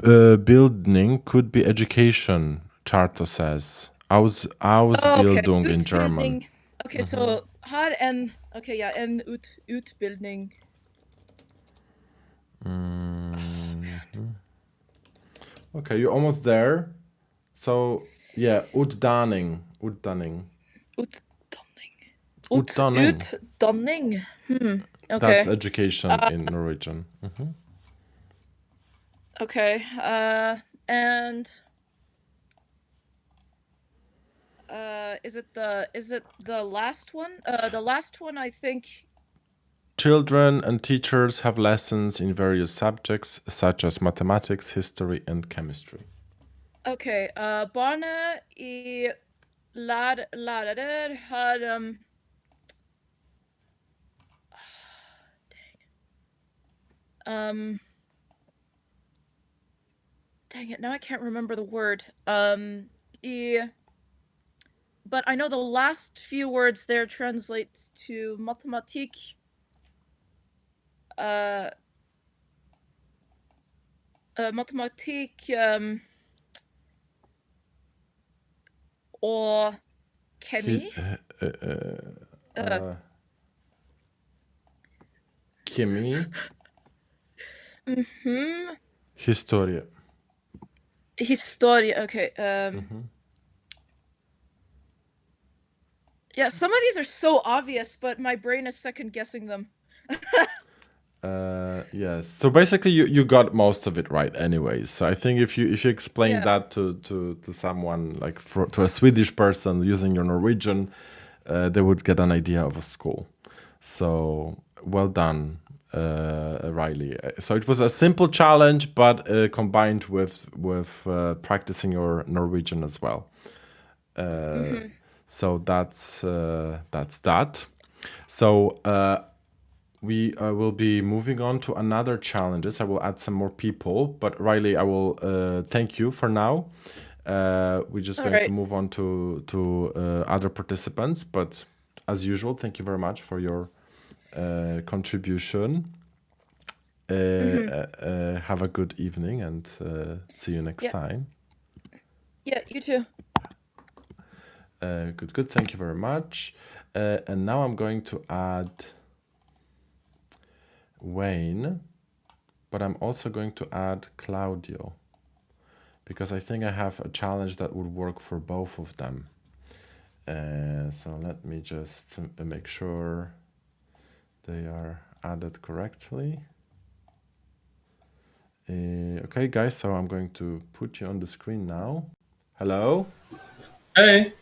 Utbildning could be education, Charto says. Ausbildung in German. Okay, so har en, okay, yeah, en utbildning. Okay, you're almost there. So, yeah, utdanning. Utdanning. Utdanning. Utdanning. That's Okay. education in Norwegian. Okay. And is it the last one? The last one, I think. Children and teachers have lessons in various subjects such as mathematics, history, and chemistry. Okay. Barna I lärare har dang it, now I can't remember the word. But I know the last few words there translates to matematik. Matematik och kemi. Kemi. Mhm. Historia. Historia. Okay. Yeah, some of these are so obvious, but my brain is second guessing them. Yes. So basically, you got most of it right, anyways. So I think if you explain Yeah. that to someone like to a Swedish person using your Norwegian, they would get an idea of a school. So well done, Riley. So it was a simple challenge, but combined with practicing your Norwegian as well. So that's that. So we will be moving on to another challenges. I will add some more people, but Riley, I will thank you for now. We're just going to right. move on to other participants, but as usual, thank you very much for your contribution. Have a good evening and see you next time. Yeah, you too. Good. Thank you very much. And now I'm going to add Wayne, but I'm also going to add Claudio because I think I have a challenge that would work for both of them. So let me just make sure they are added correctly. Okay, guys, so I'm going to put you on the screen now. Hello. Hey.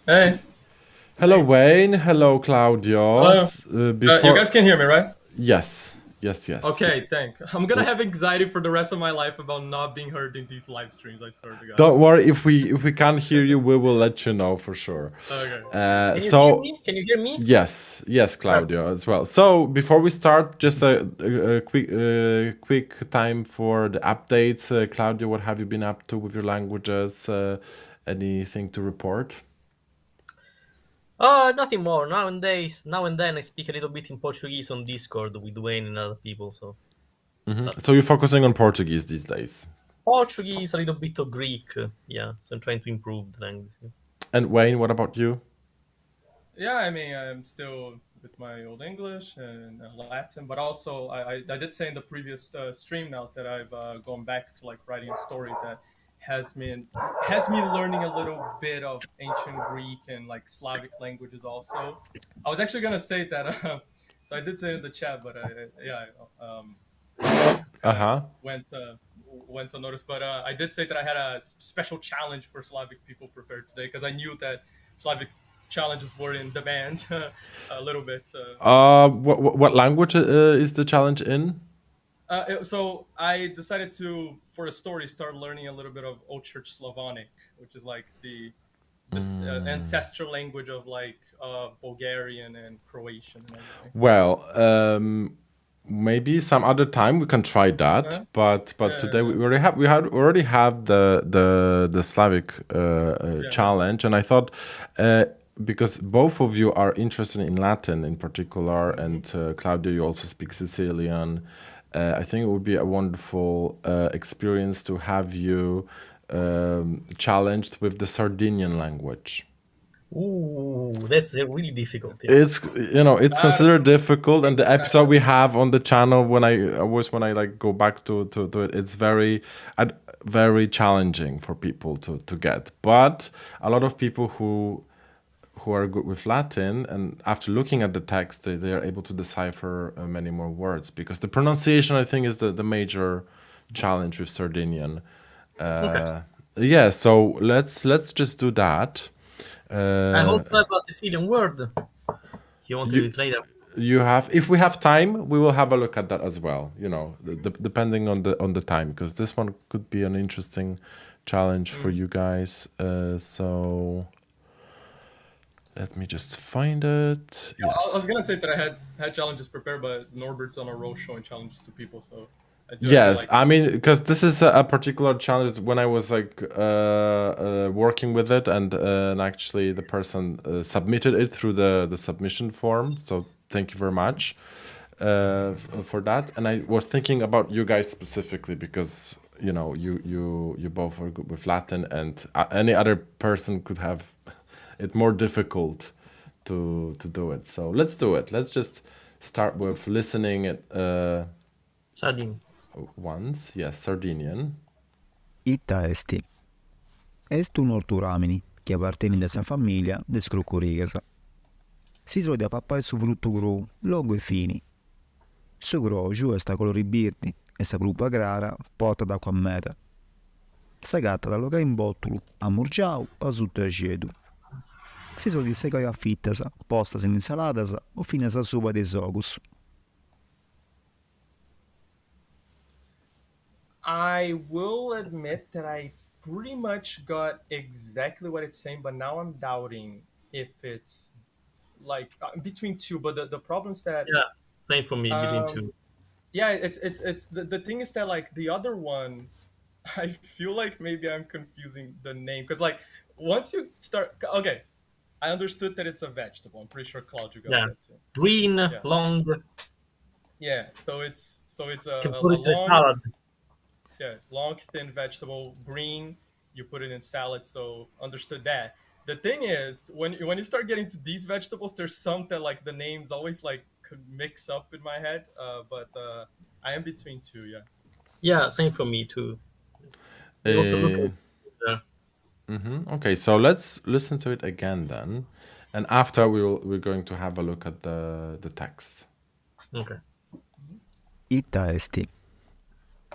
Hello, Wayne. Hello, Claudio. Hello. You guys can hear me, right? Yes. Okay, thank. I'm gonna have anxiety for the rest of my life about not being heard in these live streams. I swear to God. Don't worry. If we can't hear you, we will let you know for sure. Okay. Can you hear me? Can you hear me? Yes, Claudio as well. So before we start, just a quick time for the updates. Claudio, what have you been up to with your languages? Anything to report? Nothing more. Now and then I speak a little bit in Portuguese on Discord with Wayne and other people. So So you're focusing on Portuguese these days? Portuguese, a little bit of Greek. Yeah, so I'm trying to improve the language. And Wayne, what about you? Yeah, I mean, I'm still with my old English and Latin, but also I did say in the previous stream now that I've gone back to like writing a story that has me learning a little bit of ancient Greek and like Slavic languages also. I was actually gonna say that, so I did say it in the chat, but went unnoticed. But I did say that I had a special challenge for Slavic people prepared today because I knew that Slavic challenges were in demand a little bit. What language is the challenge in? So I decided to, for the story, start learning a little bit of Old Church Slavonic, which is like the ancestral language of like Bulgarian and Croatian and everything. Well, maybe some other time we can try that. But today we already have the Slavic challenge, and I thought. Because both of you are interested in Latin in particular, and Claudio, you also speak Sicilian. I think it would be a wonderful experience to have you challenged with the Sardinian language. Ooh, that's really difficult. Yeah. It's it's considered difficult, and the episode we have on the channel when I like go back to it, it's very challenging for people to get. But a lot of people who are good with Latin, and after looking at the text, they are able to decipher many more words, because the pronunciation, I think, is the major challenge with Sardinian. Okay. Yeah, so let's just do that. I also have a Sicilian word. You want to do it later? You have, if we have time, we will have a look at that as well. Depending on the time, because this one could be an interesting challenge for you guys. So let me just find it. I was Yes. gonna say that I had challenges prepared, but Norbert's on a roll showing challenges to people, so I do. Yes, I mean, because this is a particular challenge. When I was like working with it, and actually the person submitted it through the submission form. So thank you very much for that. And I was thinking about you guys specifically, because you both are good with Latin, and any other person could have it more difficult to do it. So let's do it. Let's just start with listening it Sardinian. once. Yes, Sardinian. Itta esti. Est un orturamini che appartiene a essa famiglia de scrucurigasa. Si trova a papà su frutto gru, longo e fini. Su gro giù sta colori birdi e sa gruppa grara porta d'acqua a meta. Sa gatta da loga in bottolo, a murgiau o sotto a gedu. Si trova di segoi a fittasa, postas in insalatasa o fine sa suba dei sogus. I will admit that I pretty much got exactly what it's saying, but now I'm doubting if it's like between two. But the problem's that Yeah, same for me, between two. yeah, it's the thing is that like the other one, I feel like maybe I'm confusing the name, because like once you start, okay, I understood that it's a vegetable. I'm pretty sure Claude, you got Yeah. that too. Green, long. Yeah, so it's You can a put it in long, salad. yeah, long thin vegetable, green. You put it in salad, so understood that. The thing is, when you start getting to these vegetables, there's some that like the names always like could mix up in my head. But I am between two. Yeah. Yeah, same for me too. I also look at Okay, so let's listen to it again then, and after we're going to have a look at the text. Okay. Itta esti.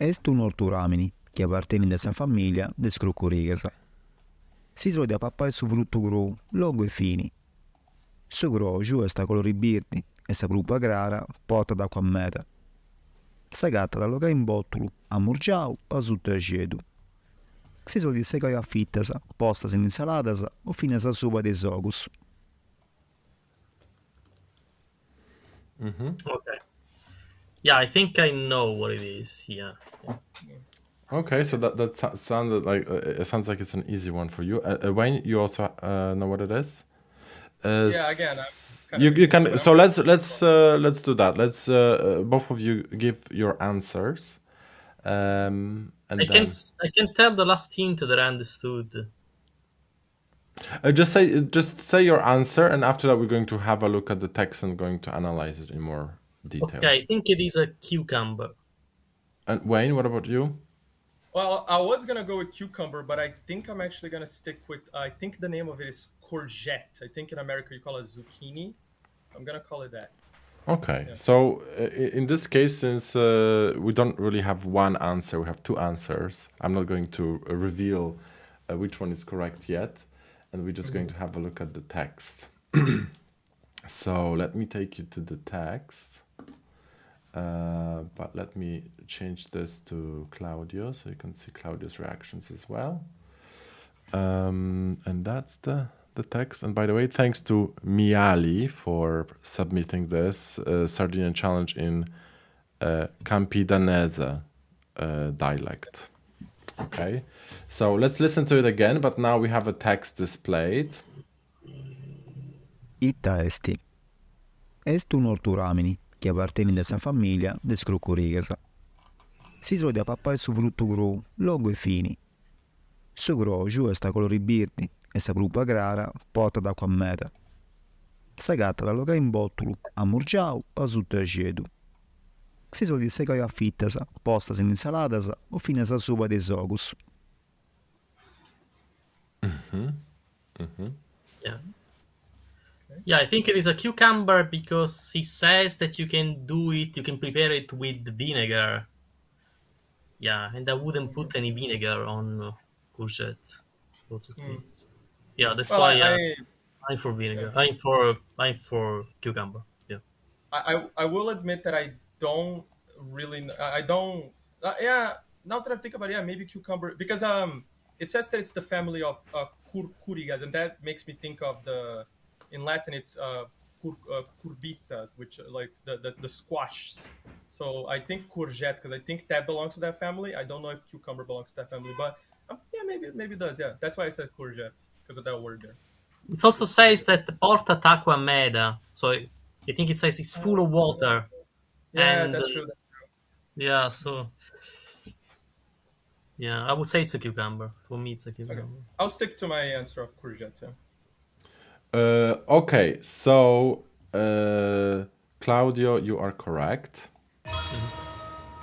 Est un orturamini che appartiene a essa famiglia de scrucurigasa. Si trova a papà su frutto gru, longo e fini. Su gro giù sta colori birdi e sa gruppa grara porta d'acqua a meta. Sa gatta da loga in bottolo, a murgiau o sotto a gedu. Si trova di segoi a fittasa, postas in insalatasa o fine sa suba dei sogus. Okay. Yeah, I think I know what it is. Yeah. Okay, so that sounded like it sounds like it's an easy one for you. Wayne, you also know what it is. Yeah. Again, I'm you can. So let's do that. Let's both of you give your answers. And I can tell the last hint that I understood. just say your answer, and after that we're going to have a look at the text and going to analyze it in more detail. Okay, I think it is a cucumber. And Wayne, what about you? Well, I was gonna go with cucumber, but I think I'm actually gonna stick with. I think the name of it is courgette. I think in America you call it zucchini. I'm gonna call it that. Okay, so in this case, since we don't really have one answer, we have two answers. I'm not going to reveal which one is correct yet, and we're just going to have a look at the text. So let me take you to the text, but let me change this to Claudio so you can see Claudio's reactions as well. And that's the text. And by the way, thanks to Miali for submitting this Sardinian challenge in Campidanese dialect. Okay, so let's listen to it again, but now we have a text displayed. Itta esti. Est un orturamini che appartiene a essa famiglia de scrucurigasa. Si trova a papà su frutto gru, longo e fini. Su gro giù sta colori birdi e sa gruppa grara porta d'acqua a meta. Sa gatta da logare in bottolo, a murgiau o sotto a cedu. Si sono di secare a fittasa, postas in insaladas o fine sa sopa dei sogus. Yeah. Yeah, I think it is a cucumber because he says that you can do it, you can prepare it with vinegar. Yeah, and I wouldn't put any vinegar on courgette. Or zucchini. Yeah, that's Well, why I I'm for vinegar. Yeah. I'm for cucumber. Yeah. I will admit that I don't really I don't yeah, now that I think about it, yeah, maybe cucumber, because it says that it's the family of curcurigas, and that makes me think of in Latin it's curbitas, which like the squashes. So I think courgette, because I think that belongs to that family. I don't know if cucumber belongs to that family, but yeah, maybe it does. Yeah, that's why I said courgette, because of that word there. It also says that porta acqua meda. So I think it says it's full of water. Yeah, And that's true. That's true. yeah, so yeah, I would say it's a cucumber. For me, it's a cucumber. Okay. I'll stick to my answer of courgette. Yeah. Okay, so Claudio, you are correct.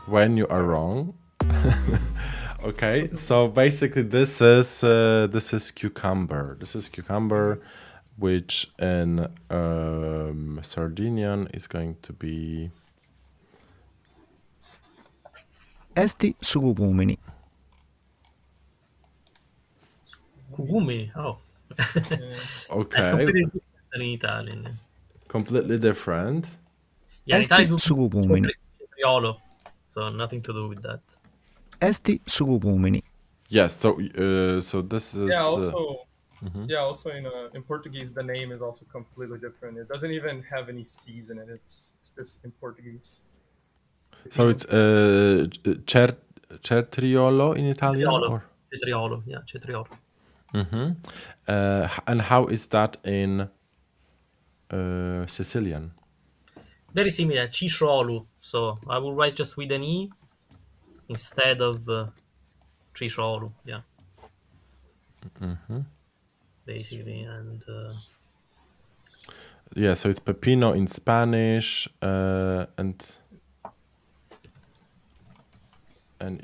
When you are wrong. Okay, so basically this is cucumber. This is cucumber, which in Sardinian is going to be Esti sucumini. Cugumi. Oh. It's okay, completely different than in Italian. Yeah. completely different. Yeah, in Esti Italian sucumini. cetriolo. So nothing to do with that. Esti sucumini. Yes, so this is Yeah, also yeah, also in Portuguese the name is also completely different. It doesn't even have any C's in it. It's just in Portuguese. so it's cetriolo in Italian, Cetriolo. or Cetriolo. Yeah, cetriolo. and how is that in Sicilian? Very similar, cisciolu. So I will write just with an E instead of cisciolu. Yeah. Basically, and Yeah, so it's pepino in Spanish, and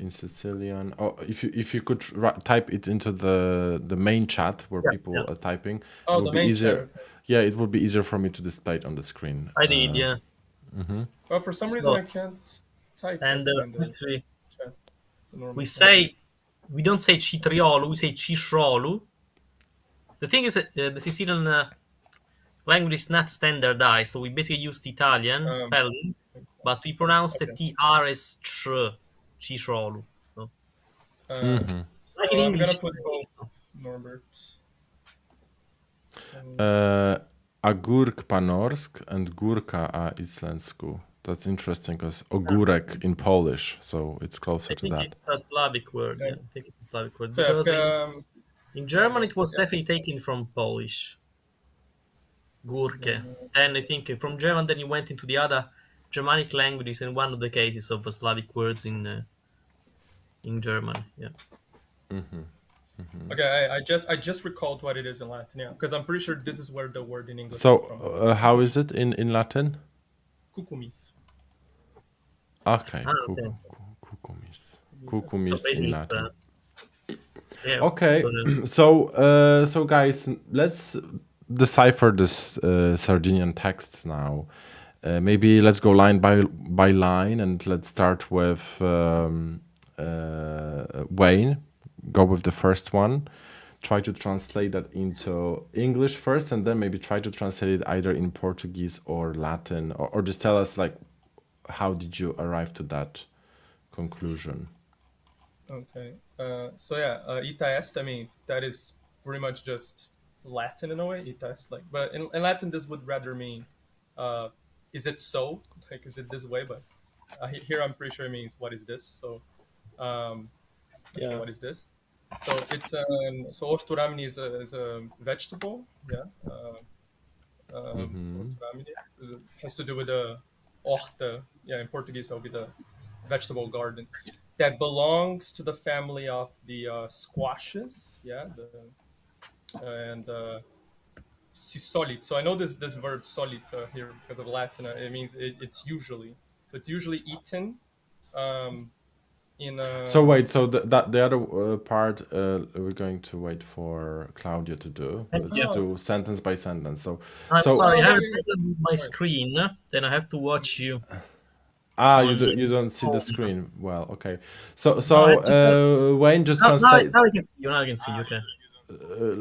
in Sicilian. Oh, if you could type it into the main chat where people are typing, Oh, it will the be main easier. chat, okay. Yeah, it will be easier for me to display it on the screen. I did, yeah. Well, for some reason I can't type And actually in the actually, chat. The normal we don't say citriolo, we say cisciolu. The thing is that the Sicilian language is not standardized, so we basically use the Italian spelling, but we pronounce the TR as ch, cisciolu. So, So like in I'm English. gonna put both, Norbert. Agurk panorsk and gurka a islensku. That's interesting because ogórek in Polish, so it's closer I to think that. it's a Slavic word. Yeah, I think it's a Slavic word. So Because yeah, in German, it was definitely taken from Polish. Gurke. Then I think from German, then you went into the other Germanic languages, and one of the cases of Slavic words in German. Yeah. okay, I just recalled what it is in Latin, yeah, because I'm pretty sure this is where the word in English So came from. how is it in Latin? Cucumis. Okay, Okay. kukumis. So Kukumis basically, in Latin. yeah. Okay, So so guys, let's decipher this Sardinian text now. Maybe let's go line by line, and let's start with Wayne. Go with the first one. Try to translate that into English first, and then maybe try to translate it either in Portuguese or Latin, or just tell us like how did you arrive to that conclusion? Okay. So yeah, ita est. I mean, that is pretty much just Latin in a way. Ita est, like, but in Latin, this would rather mean, is it so? Like, is it this way? But here, I'm pretty sure it means what is this? So, so what is this? So it's so orturamini is a vegetable. Yeah. Orturamini has to do with the horta. Yeah, in Portuguese, that would be the vegetable garden that belongs to the family of the squashes. Yeah, and si solit. So I know this verb solit here because of Latin. It means it's usually. So it's usually eaten. So wait, so the other part we're going to wait for Claudia to do. Let's Yeah. do sentence by sentence. So I'm so sorry, I have a there you go. problem with my Sorry. screen. Then I have to watch you. you don't see the screen. Well, okay. So No, it's okay. Wayne, just Now translate. I can see you. Now I can see you. Okay.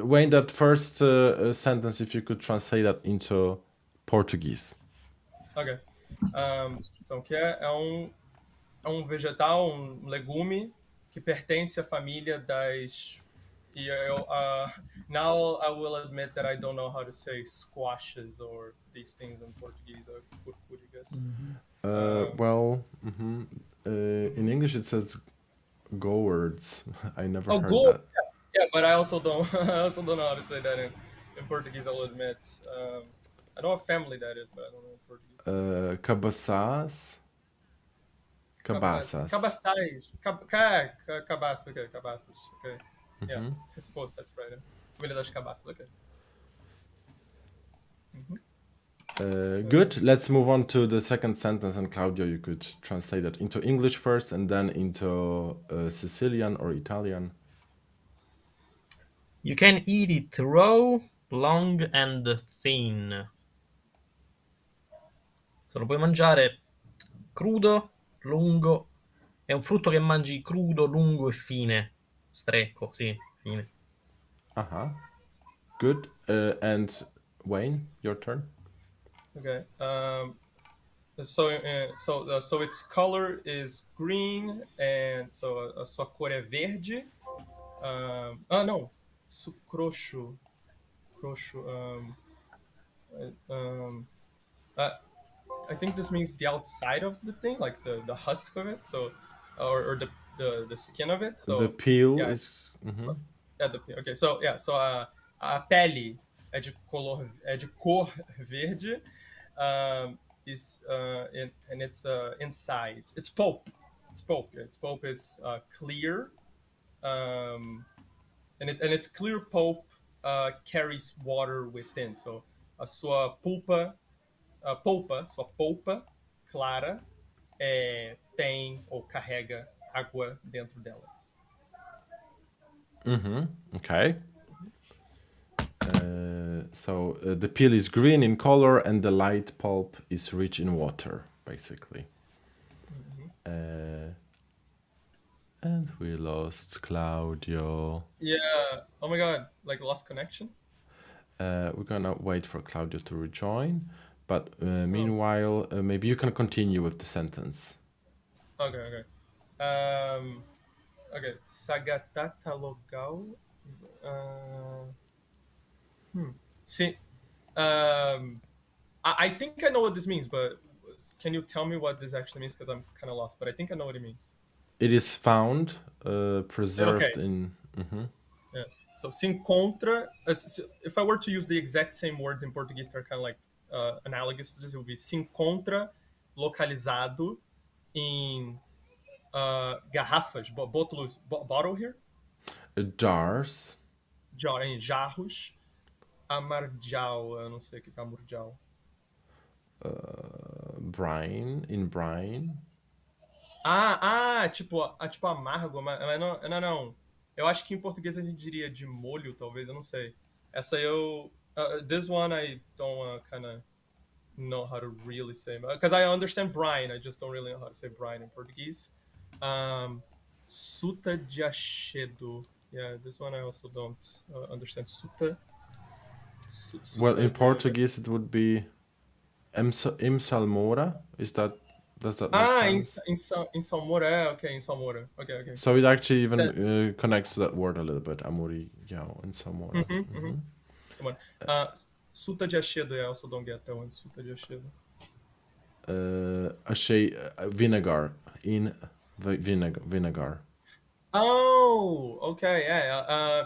Wayne, that first sentence, if you could translate that into Portuguese. Ok. Então, que é um vegetal, um legume que pertence à família das. E now I will admit that I don't know how to say squashes or these things in Portuguese or purpurigas. In English it says gourds. I never heard gourd. that. Yeah, but I also don't know how to say that in Portuguese. I'll admit. I know what family that is, but I don't know in Portuguese. Cabaças. Cabaças. Cabaças, okay, cabaças, okay. Yeah, I suppose that's right. Família das cabaças, okay. Good. Let's move on to the second sentence, and Claudio, you could translate it into English first, and then into Sicilian or Italian. You can eat it raw, long and thin. Se lo puoi mangiare crudo, lungo. È un frutto che mangi crudo, lungo e fine. Strecco, sì, fine. Good. And Wayne, your turn. Okay. So its color is green, and so a sua cor é verde. No, croxo. I think this means the outside of the thing, like the husk of it. So, or the skin of it. So The peel yeah, is. yeah, okay. So yeah, so a pele é de cor verde. And it's inside. It's pulp. It's pulp. Yeah, its pulp is clear. And its clear pulp carries water within. So a sua polpa clara tem ou carrega água dentro dela. Okay. So the peel is green in color, and the light pulp is rich in water, basically. And we lost Claudio. Yeah. Oh my God. Like lost connection. We're gonna wait for Claudio to rejoin, but meanwhile, maybe you can continue with the sentence. Okay. Okay. Sagatata logal. See, I think I know what this means, but can you tell me what this actually means? Because I'm kind of lost, but I think I know what it means. It is found, preserved in. Yeah. So se encontra. If I were to use the exact same words in Portuguese, they're kind of like analogous to this. It would be se encontra localizado em garrafas, bottles, bottle here. Jars. Em jarros. Amarjal, eu não sei o que é amarjal. Brine, in brine. Tipo amargo, mas não. Eu acho que em português a gente diria de molho, talvez, eu não sei. Essa this one I don't kind of know how to really say, because I understand brine, I just don't really know how to say brine in Portuguese. Suta de achedo. Yeah, this one I also don't understand. Suta. Well, in Portuguese it would be imsalmora. Does that make sense? Em salmoura, okay, em salmoura. Okay. So it actually even connects to that word a little bit. Amorial in salmoura. Suta de achedo, I also don't get that one. Suta de achedo. Vinegar. In vinegar. Oh, okay,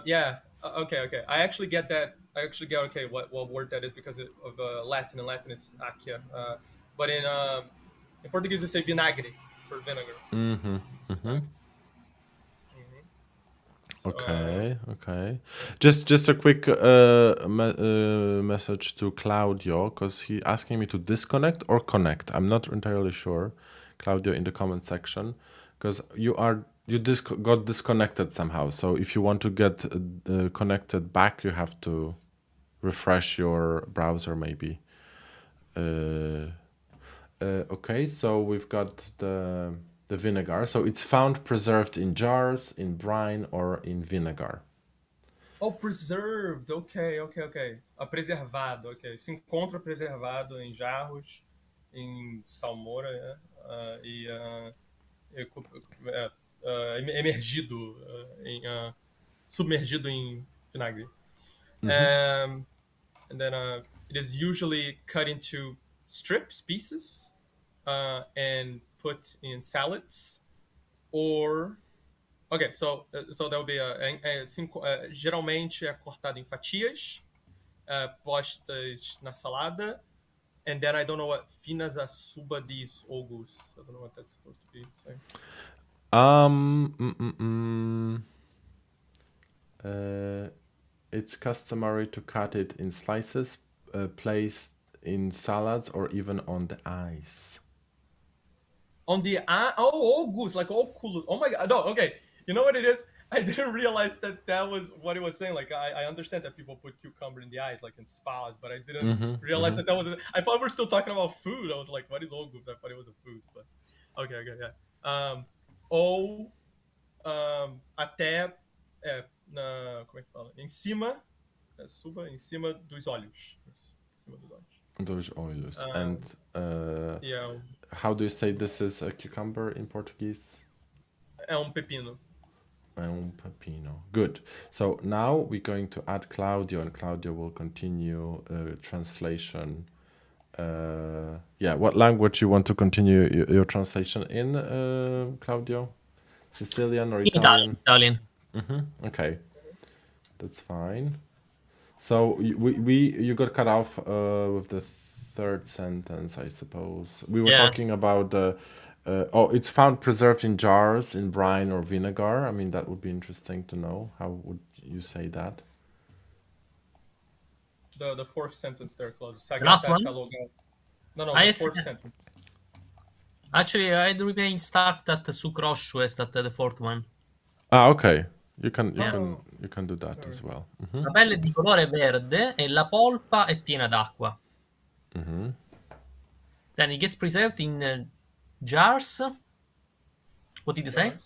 yeah. Okay. I actually get that. I actually get what word that is because of Latin. In Latin, it's accia. But in Portuguese, we say vinagre for vinegar. Okay, okay. Just a quick message to Claudio, because he asking me to disconnect or connect. I'm not entirely sure, Claudio, in the comment section, because got disconnected somehow. So if you want to get connected back, you have to refresh your browser maybe. Okay, so we've got the vinegar. So it's found preserved in jars, in brine, or in vinegar. Oh, preserved. Ok. Preservado. Ok. Se encontra preservado em jarros, em salmoura, né? Emergido, submergido em vinagre. And then it is usually cut into pieces, and put in salads, or ok, so that would be geralmente é cortado em fatias, postas na salada, and then I don't know what finas a suba these ogus. I don't know what that's supposed to be. So. It's customary to cut it in slices, placed in salads, or even on the ice. On the ogus, like oculus. Oh my god, no, okay. You know what it is? I didn't realize that was what it was saying. Like, I understand that people put cucumber in the eyes, like in spas, but I didn't realize that was. I thought we were still talking about food. I was like, what is ogus? I thought it was a food, but okay, yeah. Ou até como é que fala? Em cima, suba em cima dos olhos. Isso, em cima dos olhos. Those oils. And yeah. How do you say this is a cucumber in Portuguese? É pepino. É pepino. Good. So now we're going to add Claudio, and Claudio will continue translation. What language you want to continue your translation in, Claudio? Sicilian or Italian? Italian. Okay, that's fine. So you got cut off with the third sentence, I suppose. We were talking about it's found preserved in jars, in brine or vinegar. I mean, that would be interesting to know. How would you say that? The fourth sentence there, Claudio. Last one? No, the fourth sentence. Actually, I'd remain stuck that sucroscio is that the fourth one. Okay. You can do that as well. La pelle è di colore verde e la polpa è piena d'acqua. Then it gets preserved in jars. What did you say?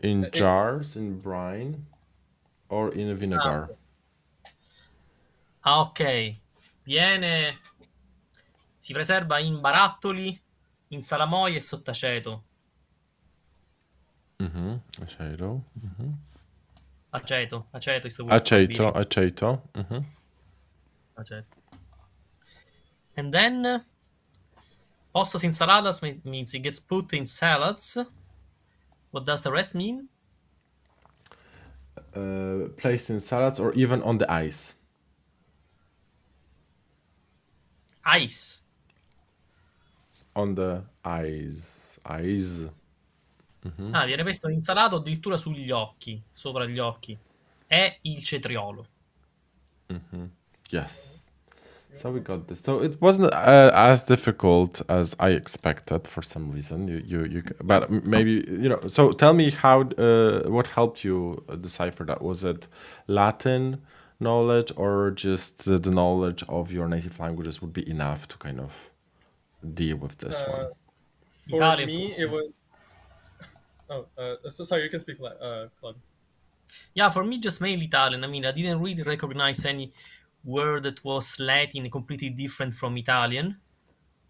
In jars, in brine, or in a vinegar. Ok. Si preserva in barattoli, in salamoia e sott'aceto. Aceto. Aceto is the word. Aceto. Aceto. And then postas in saladas means it gets put in salads. What does the rest mean? Placed in salads or even on the ice. Ice. On the ice. Viene messo insalato addirittura sugli occhi, sopra gli occhi. È il cetriolo. Yes. So we got this. So it wasn't as difficult as I expected for some reason. But maybe So tell me what helped you decipher that? Was it Latin knowledge, or just the knowledge of your native languages would be enough to kind of deal with this one? For Italian. Me, it was. So sorry, you can speak, Claude. Yeah, for me, just mainly Italian. I mean, I didn't really recognize any word that was Latin, completely different from Italian.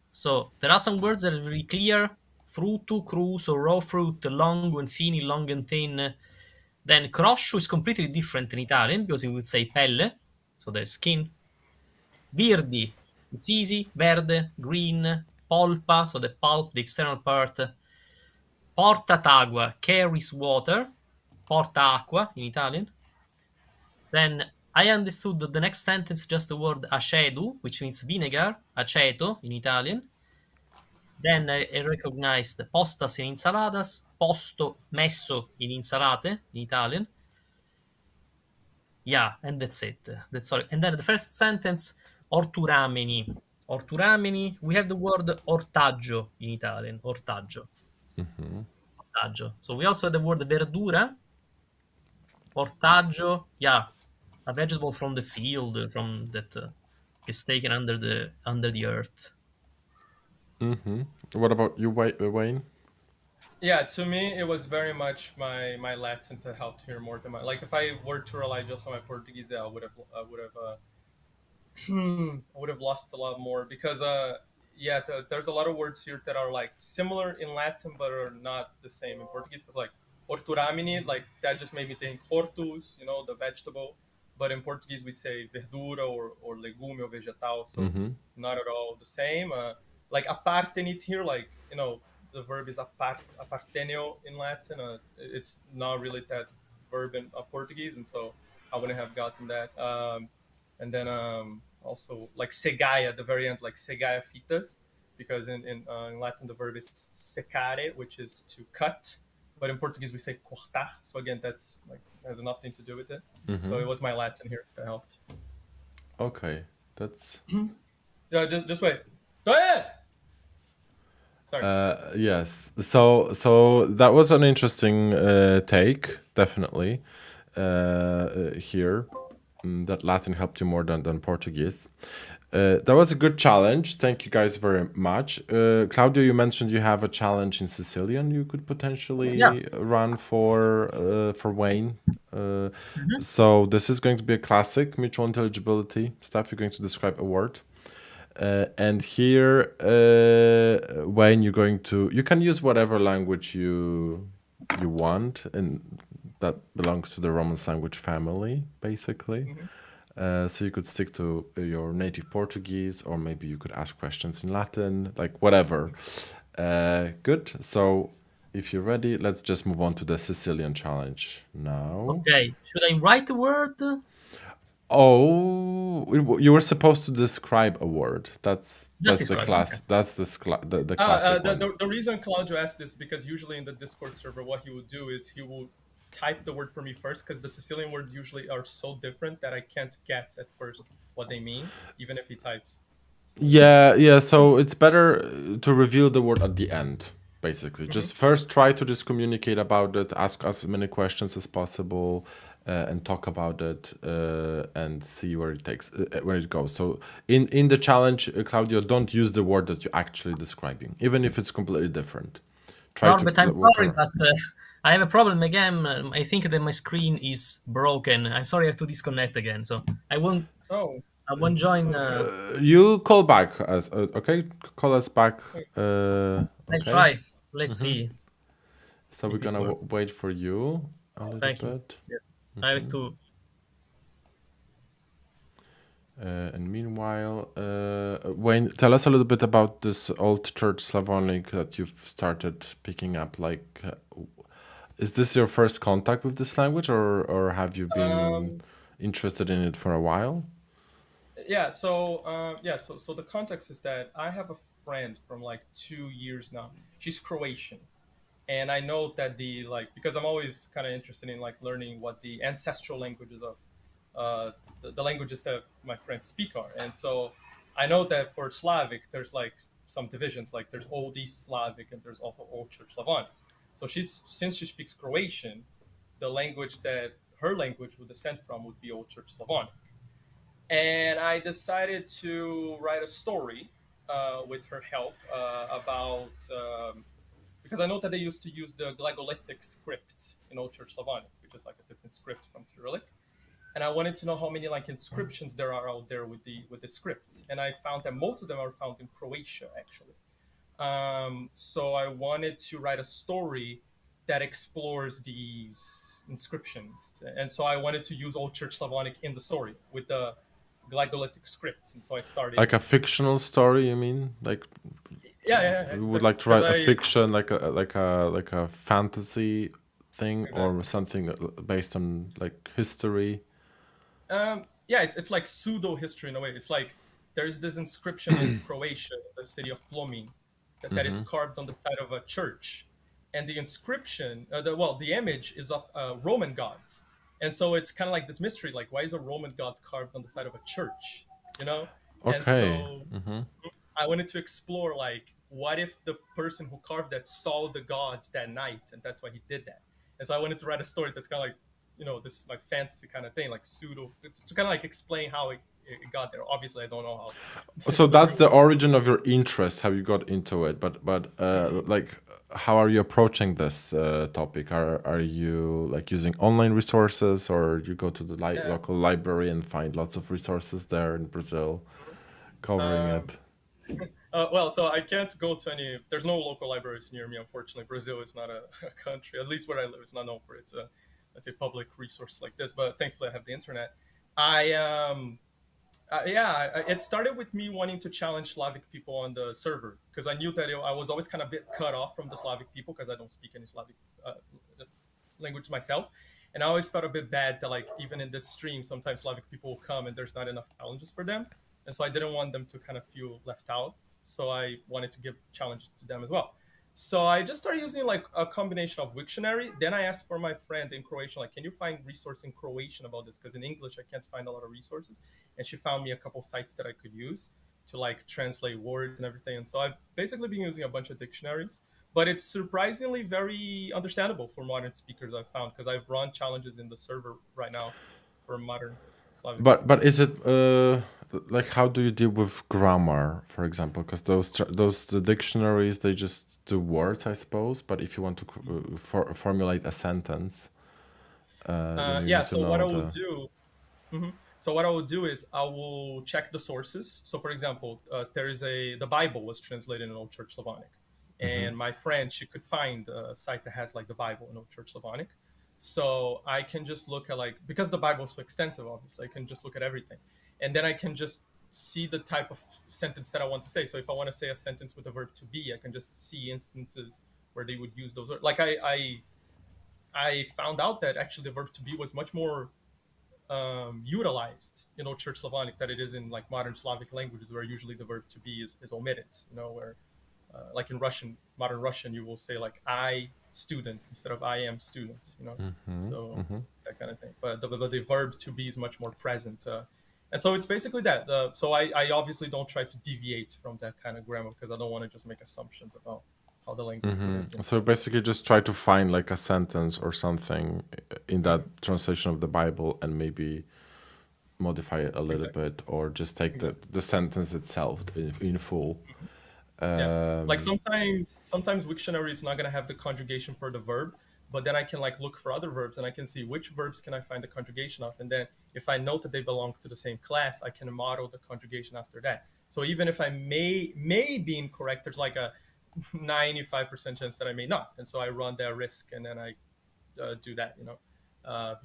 So there are some words that are very clear. Frutto, cru, so raw fruit, lungo and fini, long and thin. Then croscio is completely different in Italian, because it would say pelle, so the skin. Virdi, it's easy. Verde, green. Polpa, so the pulp, the external part. Porta t'agua, carries water. Porta acqua in Italian. Then I understood the next sentence, just the word aceto, which means vinegar, aceto in Italian. Then I recognized postas in insaladas, posto, messo in insalate in Italian. Yeah, and that's it. That's all. And then the first sentence, orturameni. Orturameni, we have the word ortaggio in Italian, ortaggio. Ortaggio. So we also have the word verdura, ortaggio, yeah, a vegetable from the field, from that is taken under the earth. What about you, Wayne? Yeah, to me, it was very much my Latin that helped here more than my, like, if I were to rely just on my Portuguese, yeah, I would have lost a lot more because yeah, there's a lot of words here that are like similar in Latin but are not the same in Portuguese. Because like orturamini, like that just made me think hortus, the vegetable. But in Portuguese we say verdura or legume or vegetal, so not at all the same. Like apartenit here, like the verb is apartenio in Latin. It's not really that verb in Portuguese, and so I wouldn't have gotten that. And then also like segai at the very end, like segai fitas, because in Latin the verb is secare, which is to cut, but in Portuguese we say cortar. So again, that's like has nothing to do with it. So it was my Latin here that helped. Okay, that's Yeah, just wait. Go ahead. Sorry. yes. So that was an interesting take, definitely. Here, that Latin helped you more than Portuguese. That was a good challenge. Thank you guys very much. Claudio, you mentioned you have a challenge in Sicilian you could potentially run for Wayne. So this is going to be a classic mutual intelligibility stuff. You're going to describe a word. And here, Wayne, you can use whatever language you want, and that belongs to the Romance language family, basically. So you could stick to your native Portuguese, or maybe you could ask questions in Latin, like whatever. Good. So if you're ready, let's just move on to the Sicilian challenge now. Okay, should I write the word? Oh, you were supposed to describe a word. That's the describe, class. okay. That's the classic one. The reason Claudio asked this because usually in the Discord server, what he would do is he will type the word for me first, because the Sicilian words usually are so different that I can't guess at first what they mean, even if he types. Yeah. So it's better to reveal the word at the end, basically. Just first try to just communicate about it, ask as many questions as possible, and talk about it, and see where it goes. So in the challenge, Claudio, don't use the word that you're actually describing, even if it's completely different. Norbert, I'm sorry, but I have a problem again. I think that my screen is broken. I'm sorry, I have to disconnect again. So I won't. Oh. I won't join. You call back as okay. Call us back. I Okay. try. Let's see. So we're gonna wait for you a little Thank bit. you. Yeah. I have to. And meanwhile, Wayne, tell us a little bit about this Old Church Slavonic that you've started picking up. Like, is this your first contact with this language, or have you been interested in it for a while? Yeah. So So the context is that I have a friend from like 2 years now. She's Croatian, and I know that because I'm always kind of interested in like learning what the ancestral languages of the languages that my friends speak are. And so I know that for Slavic, there's like some divisions, like there's Old East Slavic and there's also Old Church Slavonic. So since she speaks Croatian, the language that her language would descend from would be Old Church Slavonic. And I decided to write a story with her help about because I know that they used to use the glagolithic script in Old Church Slavonic, which is like a different script from Cyrillic. And I wanted to know how many like inscriptions there are out there with the script. And I found that most of them are found in Croatia, actually. So I wanted to write a story that explores these inscriptions. And so I wanted to use Old Church Slavonic in the story with the glagolithic script. And so I started like a fictional story. You mean like? Yeah. You would like to write a fiction, like a fantasy thing, or something based on like history. Yeah, it's like pseudo history in a way. It's like there's this inscription in Croatia, the city of Plomin, that is carved on the side of a church, and the inscription, the image is of a Roman god, And so it's kind of like this mystery, like why is a Roman god carved on the side of a church, you know? And Okay. so I wanted to explore, like, what if the person who carved that saw the gods that night, and that's why he did that. And so I wanted to write a story that's kind of like, you know, this like fantasy kind of thing, like pseudo, to kind of like explain how it got there. Obviously, I don't know how. So that's the origin of your interest, how you got into it. But like, how are you approaching this topic? Are you like using online resources, or you go to the local library and find lots of resources there in Brazil covering it? Well, so I can't go to any. There's no local libraries near me, unfortunately. Brazil is not a country, at least where I live, it's not known for its let's say public resource like this. But thankfully, I have the internet. It started with me wanting to challenge Slavic people on the server, because I knew that I was always kind of a bit cut off from the Slavic people because I don't speak any Slavic language myself. And I always felt a bit bad that, like, even in this stream, sometimes Slavic people will come and there's not enough challenges for them. And so I didn't want them to kind of feel left out. So I wanted to give challenges to them as well. So I just started using like a combination of Wiktionary. Then I asked for my friend in Croatian, like, can you find resource in Croatian about this? Because in English, I can't find a lot of resources. And she found me a couple sites that I could use to like translate words and everything. And so I've basically been using a bunch of dictionaries, but it's surprisingly very understandable for modern speakers, I've found, because I've run challenges in the server right now for modern Slavic. But is it like, how do you deal with grammar, for example? Because the dictionaries, they just do words, I suppose. But if you want to formulate a sentence, so what I will do. So what I will do is I will check the sources. So, for example, the Bible was translated in Old Church Slavonic, and my friend, she could find a site that has like the Bible in Old Church Slavonic. So I can just look at, like, because the Bible is so extensive, obviously, I can just look at everything, and then I can just see the type of sentence that I want to say. So if I want to say a sentence with the verb to be, I can just see instances where they would use those words. Like I found out that actually the verb to be was much more utilized in Old Church Slavonic than it is in like modern Slavic languages, where usually the verb to be is omitted. You know, where like in Russian, modern Russian, you will say like I student instead of I am student. You know, that kind of thing. But the verb to be is much more present, and so it's basically that. So I obviously don't try to deviate from that kind of grammar, because I don't want to just make assumptions about how the language works. So basically just try to find like a sentence or something in that translation of the Bible and maybe modify it a little bit, or just take the sentence itself in full. Like sometimes Wiktionary is not going to have the conjugation for the verb, but then I can like look for other verbs and I can see which verbs can I find the conjugation of, and then if I know that they belong to the same class, I can model the conjugation after that. So even if I may be incorrect, there's like a 95% chance that I may not, and so I run that risk, and then I do that, you know,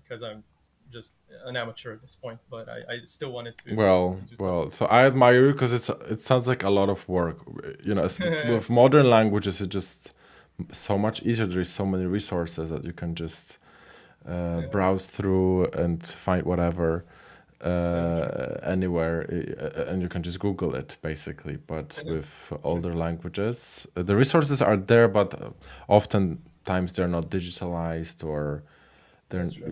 because I'm just an amateur at this point, but I still wanted to. Well, so I admire you, because it sounds like a lot of work, you know. With modern languages, it's just so much easier. There is so many resources that you can just browse through and find whatever anywhere, and you can just Google it basically. But with older languages, the resources are there, but oftentimes they're not digitalized, or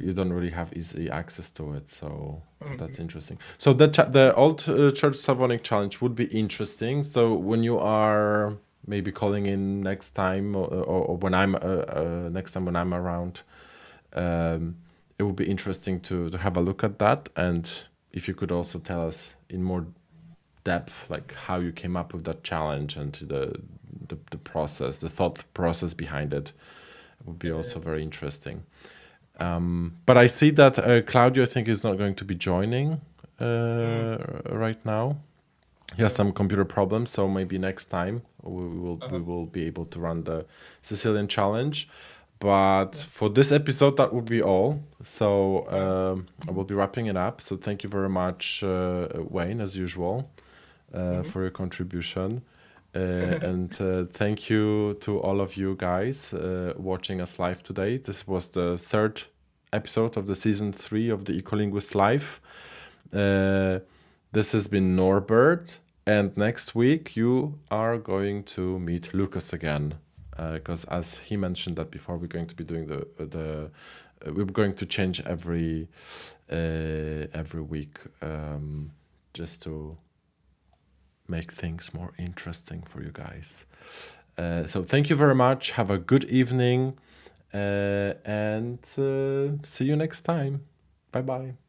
you don't really have easy access to it. So that's interesting. So the Old Church Slavonic Challenge would be interesting. So when you are maybe calling in next time, or when I'm next time when I'm around, it would be interesting to have a look at that. And if you could also tell us in more depth, like how you came up with that challenge and the process, the thought process behind it, would be also very interesting. But I see that Claudio, I think, is not going to be joining right now. He has some computer problems, so maybe next time we will be able to run the Sicilian challenge. But for this episode, that would be all. So I will be wrapping it up. So thank you very much, Wayne, as usual, for your contribution. And thank you to all of you guys watching us live today. This was the third episode of the season 3 of the Ecolinguist Live. This has been Norbert, and next week you are going to meet Lucas again, because as he mentioned that before, we're going to be doing the we're going to change every week, just to make things more interesting for you guys. So thank you very much. Have a good evening, and see you next time. Bye bye.